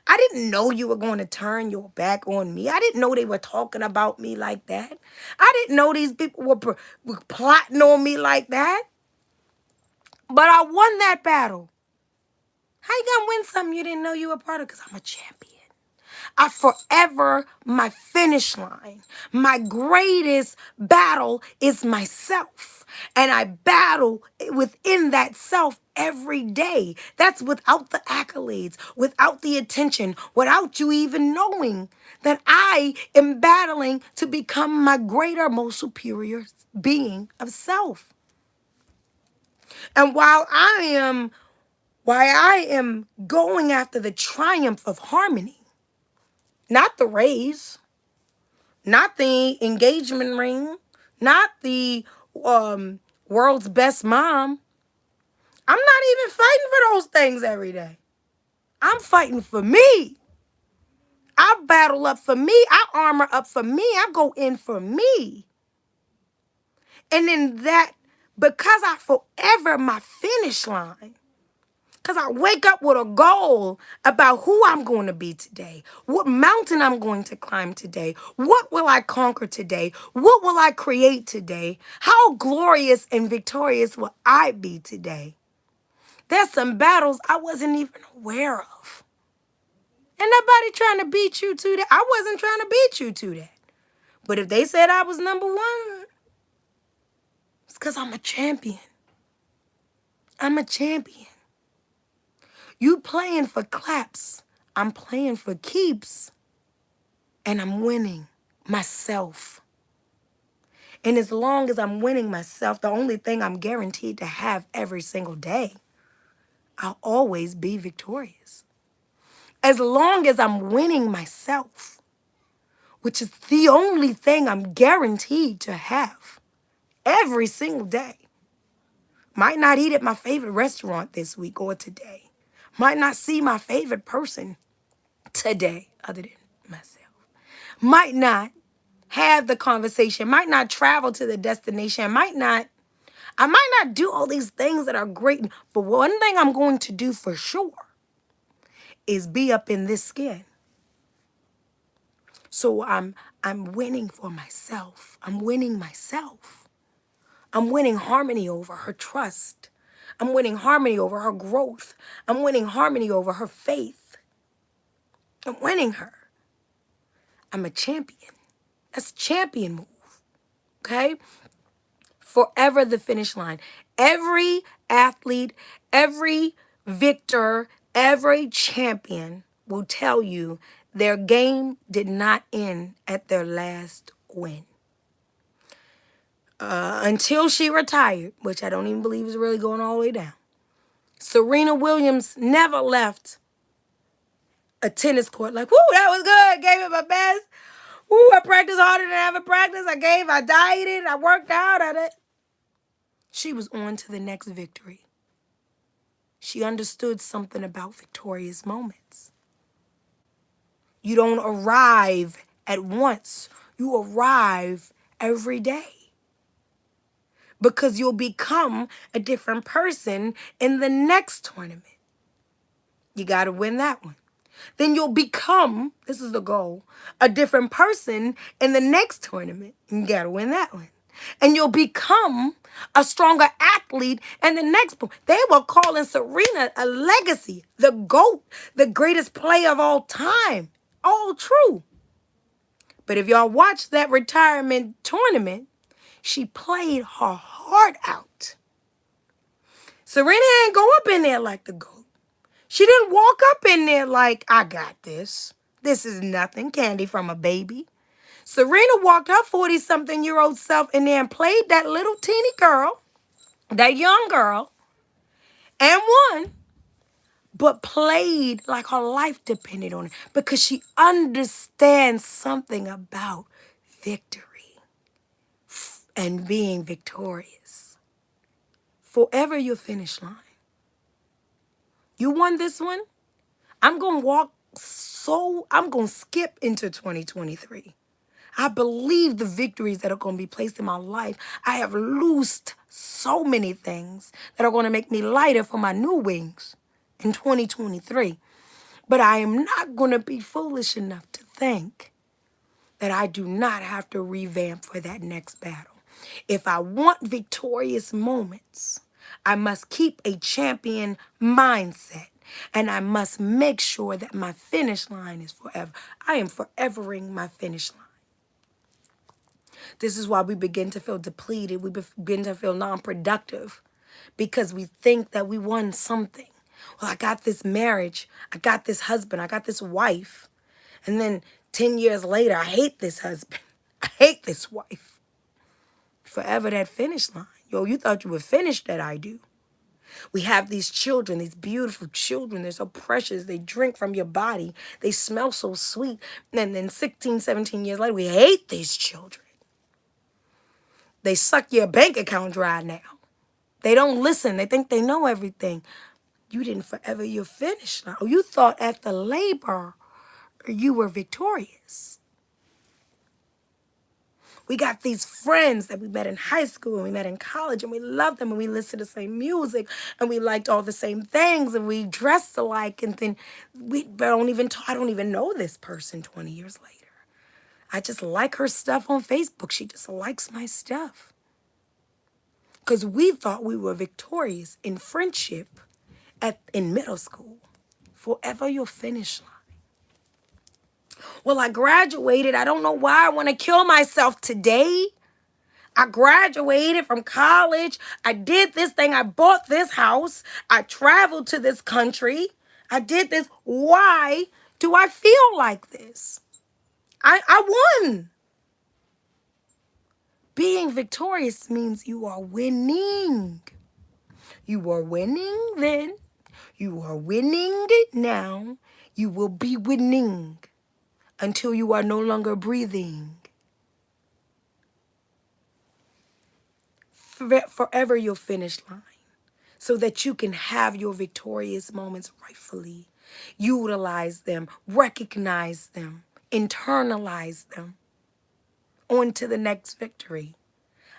I didn't know you were going to turn your back on me. I didn't know they were talking about me like that. I didn't know these people were plotting on me like that. But I won that battle. How you going to win something you didn't know you were part of? Because I'm a champion. I forever, my finish line, my greatest battle is myself. And I battle within that self every day. That's without the accolades, without the attention, without you even knowing that I am battling to become my greater, most superior being of self. And while I am going after the triumph of harmony, not the raise, not the engagement ring, not the world's best mom. I'm not even fighting for those things every day. I'm fighting for me. I battle up for me. I armor up for me. I go in for me. And then that, because I forever my finish line, because I wake up with a goal about who I'm going to be today, what mountain I'm going to climb today, what will I conquer today, what will I create today, how glorious and victorious will I be today. There's some battles I wasn't even aware of. And nobody trying to beat you to that. I wasn't trying to beat you to that. But if they said I was number one, it's because I'm a champion. I'm a champion. You playing for claps. I'm playing for keeps. And I'm winning myself. And as long as I'm winning myself, the only thing I'm guaranteed to have every single day, I'll always be victorious. As long as I'm winning myself, which is the only thing I'm guaranteed to have every single day. Might not eat at my favorite restaurant this week or today. Might not see my favorite person today other than myself. Might not have the conversation. Might not travel to the destination. I might not do all these things that are great. But one thing I'm going to do for sure is be up in this skin. So I'm winning for myself. I'm winning myself. I'm winning harmony over her trust. I'm winning harmony over her growth. I'm winning harmony over her faith. I'm winning her. I'm a champion. That's a champion move. Okay? Forever the finish line. Every athlete, every victor, every champion will tell you their game did not end at their last win. Until she retired, which I don't even believe is really going all the way down. Serena Williams never left a tennis court like, whoo, that was good. Gave it my best. Whoo, I practiced harder than I ever practiced. I dieted, I worked out at it. She was on to the next victory. She understood something about victorious moments. You don't arrive at once. You arrive every day. Because you'll become a different person in the next tournament. You got to win that one. Then you'll become, this is the goal, a different person in the next tournament. You got to win that one. And you'll become a stronger athlete in the next one. They were calling Serena a legacy, the GOAT, the greatest player of all time. All true. But if y'all watch that retirement tournament, she played her heart out. Serena didn't go up in there like the GOAT. She didn't walk up in there like, I got this. This is nothing, candy from a baby. Serena walked her 40-something-year-old self in there and played that little teeny girl, that young girl, and won, but played like her life depended on it because she understands something about victory and being victorious. Forever your finish line. You won this one. I'm going to skip into 2023. I believe the victories that are going to be placed in my life. I have loosed so many things that are going to make me lighter for my new wings in 2023. But I am not going to be foolish enough to think that I do not have to revamp for that next battle. If I want victorious moments, I must keep a champion mindset. And I must make sure that my finish line is forever. I am forevering my finish line. This is why we begin to feel depleted. We begin to feel non-productive because we think that we won something. Well, I got this marriage. I got this husband. I got this wife. And then 10 years later, I hate this husband. I hate this wife. Forever that finish line. Yo, you thought you were finished that I do. We have these children, these beautiful children. They're so precious. They drink from your body. They smell so sweet. And then 16, 17 years later, we hate these children. They suck your bank account dry now. They don't listen. They think they know everything. You didn't forever your finish line. You thought after labor you were victorious. We got these friends that we met in high school and we met in college and we loved them and we listened to the same music and we liked all the same things and we dressed alike and then I don't even know this person 20 years later. I just like her stuff on Facebook. She just likes my stuff. Because we thought we were victorious in friendship in middle school. Forever your finish line. Well, I graduated. I don't know why I want to kill myself today. I graduated from college. I did this thing. I bought this house. I traveled to this country. I did this. Why do I feel like this? I won. Being victorious means you are winning. You are winning then. You are winning now. You will be winning until you are no longer breathing. Forever your finish line, so that you can have your victorious moments rightfully. Utilize them, recognize them, internalize them. On to the next victory.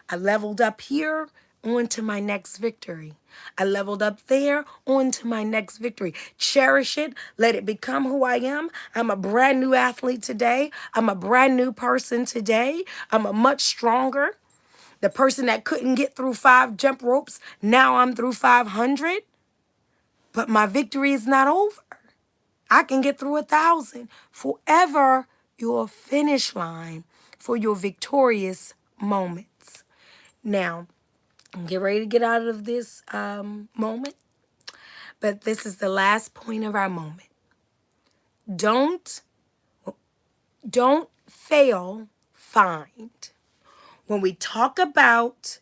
I leveled up here, on to my next victory. I leveled up there, on to my next victory. Cherish it. Let it become who I am. I'm a brand new athlete today. I'm a brand new person today. I'm a much stronger. The person that couldn't get through 5 jump ropes, now I'm through 500. But my victory is not over. I can get through 1,000. Forever your finish line for your victorious moments. Now, get ready to get out of this moment. But this is the last point of our moment. Don't fail, find. When we talk about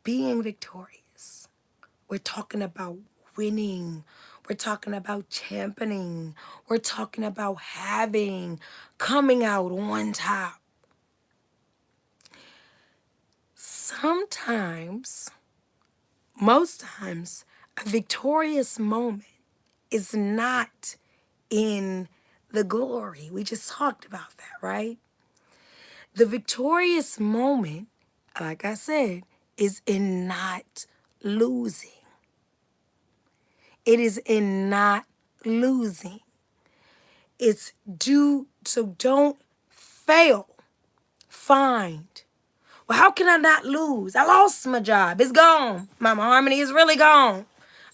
being victorious, we're talking about winning. We're talking about championing. We're talking about coming out on top. Sometimes, most times, a victorious moment is not in the glory. We just talked about that, right? The victorious moment, like I said, is in not losing. It is in not losing. So don't fail. Find. Well, how can I not lose? I lost my job. It's gone. My harmony is really gone.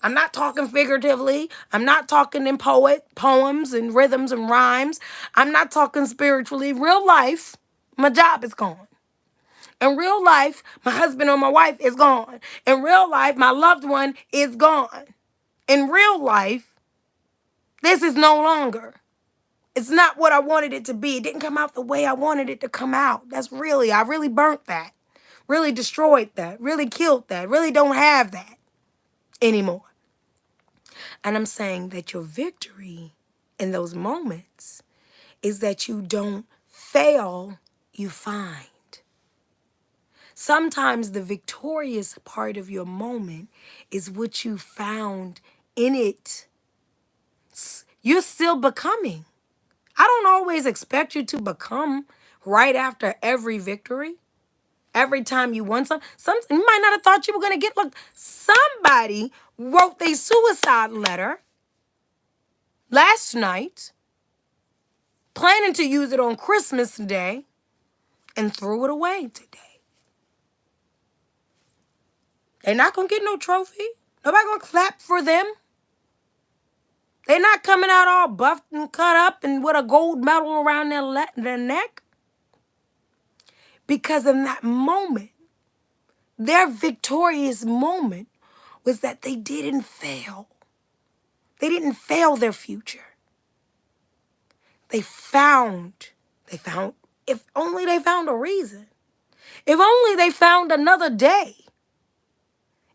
I'm not talking figuratively. I'm not talking in poems and rhythms and rhymes. I'm not talking spiritually. Real life, my job is gone. In real life, my husband or my wife is gone. In real life, my loved one is gone. In real life, this is no longer. It's not what I wanted it to be. It didn't come out the way I wanted it to come out. I really burnt that. Really destroyed that. Really killed that. Really don't have that anymore. And I'm saying that your victory in those moments is that you don't fail, you find. Sometimes the victorious part of your moment is what you found in it. You're still becoming. I don't always expect you to become right after every victory. Every time you won something you might not have thought you were going to get. Look, somebody wrote their suicide letter last night, planning to use it on Christmas Day, and threw it away today. They're not going to get no trophy. Nobody going to clap for them. They're not coming out all buffed and cut up and with a gold medal around their neck. Because in that moment, their victorious moment was that they didn't fail. They didn't fail their future. They found, if only they found a reason. If only they found another day.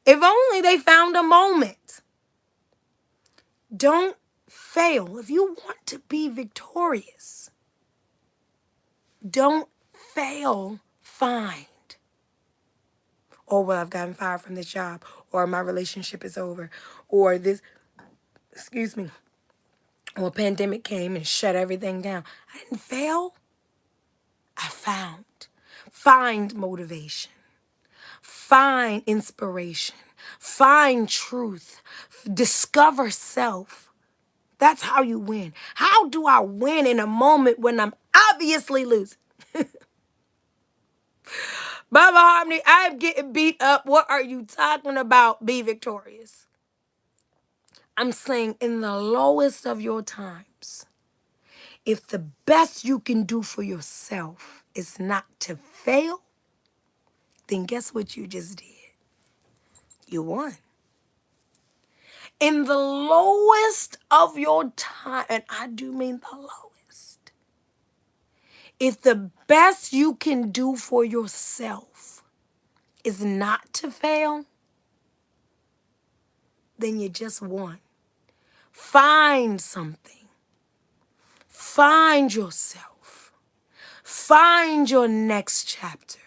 If only they found a moment. Don't fail. If you want to be victorious, don't fail, find. Or, well, I've gotten fired from this job, or my relationship is over, or or a pandemic came and shut everything down. I didn't fail. I found. Find motivation. Find inspiration. Find truth. Discover self. That's how you win. How do I win in a moment when I'm obviously losing? Baba Harmony, I'm getting beat up. What are you talking about? Be victorious. I'm saying in the lowest of your times, if the best you can do for yourself is not to fail, then guess what you just did? You won. In the lowest of your time, and I do mean the lowest, if the best you can do for yourself is not to fail, then you just won. Find something. Find yourself. Find your next chapter.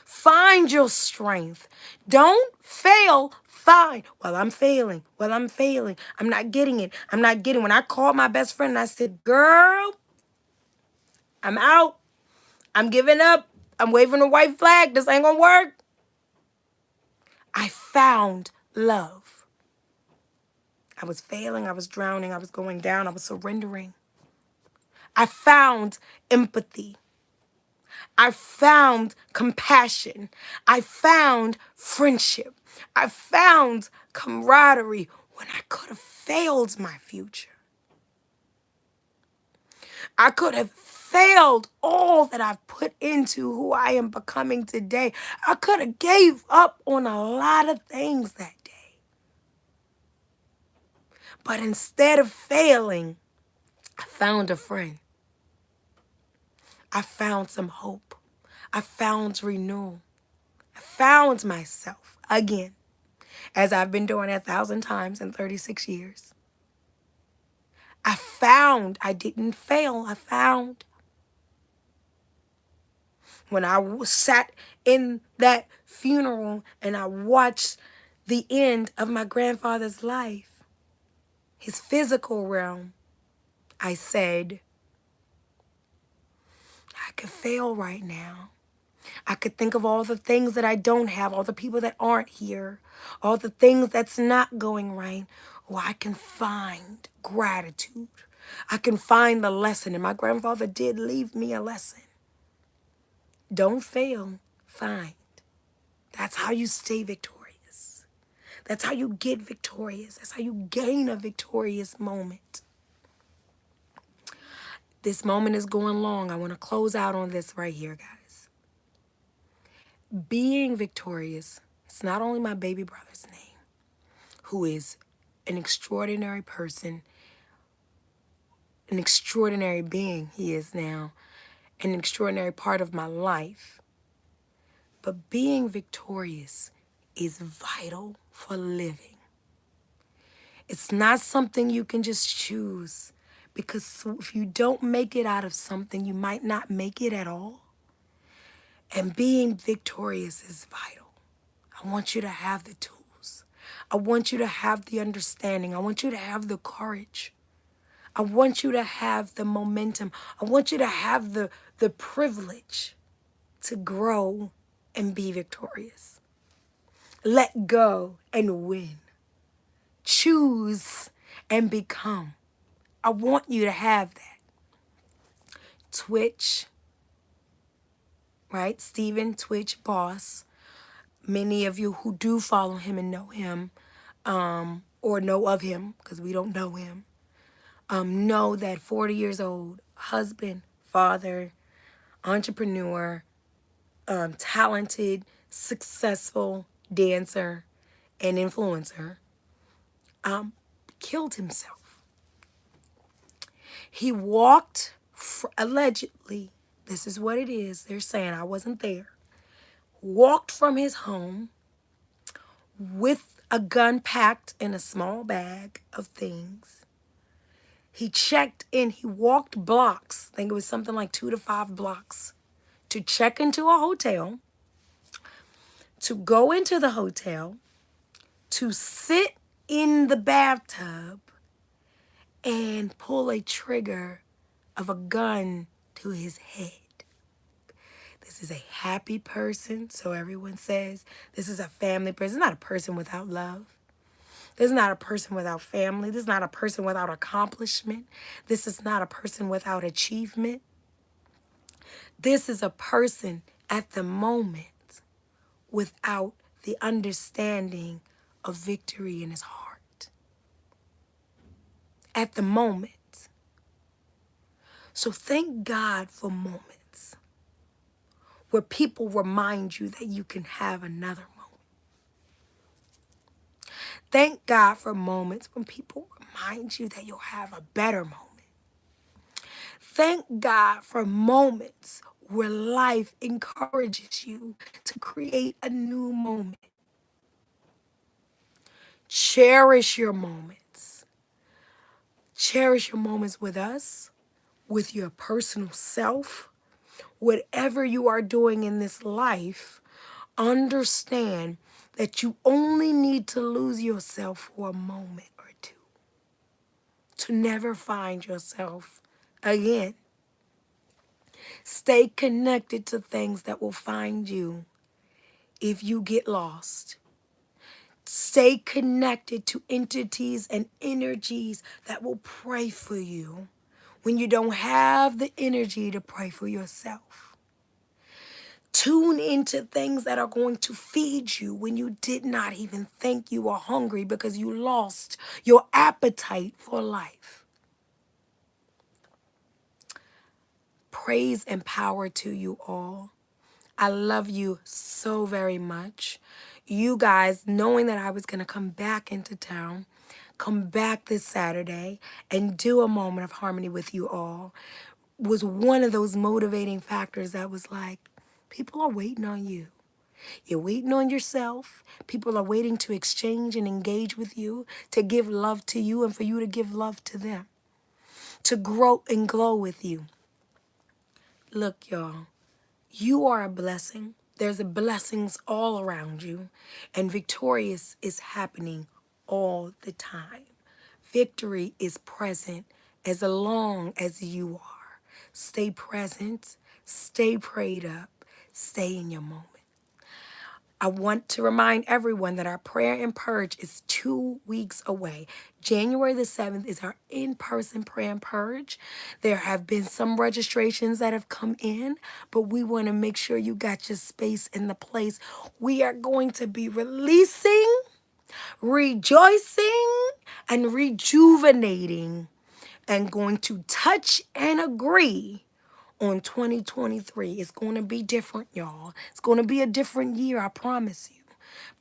Find your strength. Don't fail. Fine. Well, I'm failing. Well, I'm failing. I'm not getting it. I'm not getting it. When I called my best friend and I said, girl, I'm out. I'm giving up. I'm waving a white flag. This ain't gonna work. I found love. I was failing. I was drowning. I was going down. I was surrendering. I found empathy. I found compassion. I found friendship. I found camaraderie when I could have failed my future. I could have failed all that I've put into who I am becoming today. I could have gave up on a lot of things that day. But instead of failing, I found a friend. I found some hope. I found renewal. I found myself again, as I've been doing 1,000 times in 36 years. I didn't fail. I found. When I sat in that funeral and I watched the end of my grandfather's life, his physical realm, I said, I could fail right now. I could think of all the things that I don't have, all the people that aren't here, all the things that's not going right. Or I can find gratitude. I can find the lesson. And my grandfather did leave me a lesson. Don't fail, find. That's how you stay victorious. That's how you get victorious. That's how you gain a victorious moment. This moment is going long. I want to close out on this right here, guys. Being victorious, it's not only my baby brother's name, who is an extraordinary person, an extraordinary being he is now, an extraordinary part of my life. But being victorious is vital for living. It's not something you can just choose, because if you don't make it out of something, you might not make it at all. And being victorious is vital. I want you to have the tools. I want you to have the understanding. I want you to have the courage. I want you to have the momentum. I want you to have the privilege to grow and be victorious. Let go and win. Choose and become. I want you to have that. Twitch, right? Stephen Twitch Boss. Many of you who do follow him and know him, or know of him, because we don't know him, know that 40 years old, husband, father, entrepreneur, talented, successful dancer and influencer, killed himself. He walked, allegedly, this is what it is, they're saying, I wasn't there, walked from his home with a gun packed in a small bag of things. He checked in, he walked blocks, I think it was something like 2 to 5 blocks, to check into a hotel, to go into the hotel, to sit in the bathtub and pull a trigger of a gun to his head. This is a happy person, so everyone says. This is a family person. This is not a person without love. This is not a person without family. This is not a person without accomplishment. This is not a person without achievement. This is a person at the moment without the understanding of victory in his heart. at the moment. So thank God for moments where people remind you that you can have another moment. Thank God for moments when people remind you that you'll have a better moment. Thank God for moments where life encourages you to create a new moment. Cherish your moments. Cherish your moments with us, with your personal self. Whatever you are doing in this life, understand that you only need to lose yourself for a moment or two to never find yourself again. Stay connected to things that will find you if you get lost. Stay connected to entities and energies that will pray for you when you don't have the energy to pray for yourself. Tune into things that are going to feed you when you did not even think you were hungry because you lost your appetite for life. Praise and power to you all. I love you so very much. You guys, knowing that I was going to come back into town, come back this Saturday and do a moment of harmony with you all, was one of those motivating factors that was like, people are waiting on you. You're waiting on yourself. People are waiting to exchange and engage with you, to give love to you and for you to give love to them, to grow and glow with you. Look, y'all. You are a blessing. There's blessings all around you, and victorious is happening all the time. Victory is present as long as you are. Stay present, stay prayed up, stay in your moment. I want to remind everyone that our prayer and purge is 2 weeks away. January the 7th is our in-person prayer and purge. There have been some registrations that have come in, but we want to make sure you got your space in the place. We are going to be releasing, rejoicing, and rejuvenating, and going to touch and agree on 2023. It's going to be different, y'all. It's going to be a different year, I promise you.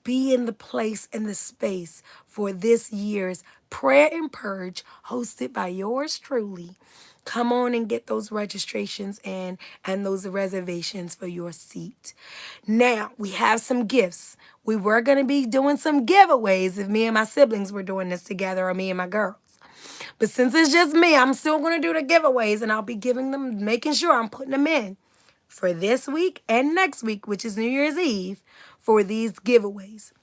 Be in the place and the space for this year's prayer and purge hosted by yours truly. Come on and get those registrations in and those reservations for your seat. Now, we have some gifts. We were going to be doing some giveaways if me and my siblings were doing this together, or me and my girls. But since it's just me, I'm still going to do the giveaways, and I'll be giving them, making sure I'm putting them in for this week and next week, which is New Year's Eve, for these giveaways.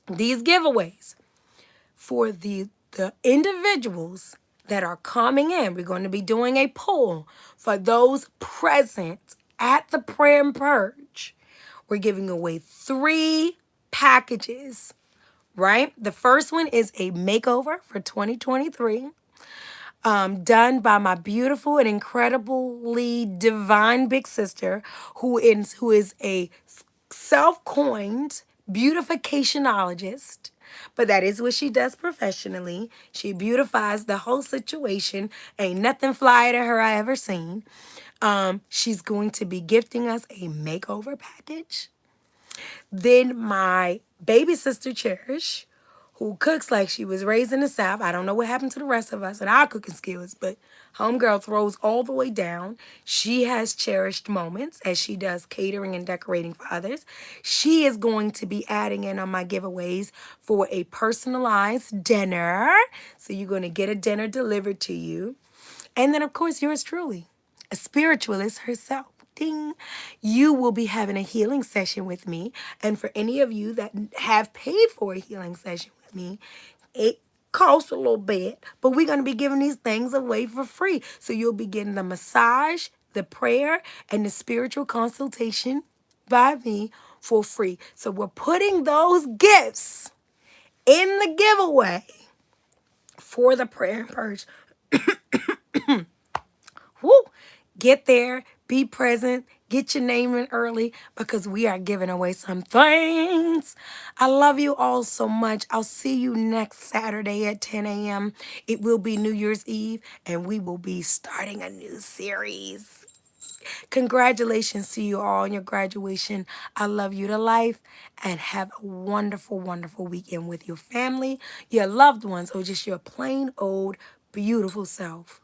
These giveaways for the individuals that are coming in. We're going to be doing a poll for those present at the prayer and purge. We're giving away 3 packages, right? The first one is a makeover for 2023. Done by my beautiful and incredibly divine big sister, who is a self-coined beautificationologist. But that is what she does professionally. She beautifies the whole situation. Ain't nothing fly to her I ever seen. She's going to be gifting us a makeover package. Then my baby sister Cherish, who cooks like she was raised in the South. I don't know what happened to the rest of us and our cooking skills, but homegirl throws all the way down. She has cherished moments as she does catering and decorating for others. She is going to be adding in on my giveaways for a personalized dinner. So you're going to get a dinner delivered to you. And then, of course, yours truly, a spiritualist herself. Ding. You will be having a healing session with me. And for any of you that have paid for a healing session with me, it costs a little bit, but we're going to be giving these things away for free. So you'll be getting the massage, the prayer, and the spiritual consultation by me for free. So we're putting those gifts in the giveaway for the prayer and purge. Woo! Get there, be present, Get your name in early because we are giving away some things. I love you all so much. I'll see you next Saturday at 10 a.m. It will be New Year's Eve, and we will be starting a new series. Congratulations to you all on your graduation. I love you to life, and have a wonderful, wonderful weekend with your family, your loved ones, or just your plain old beautiful self.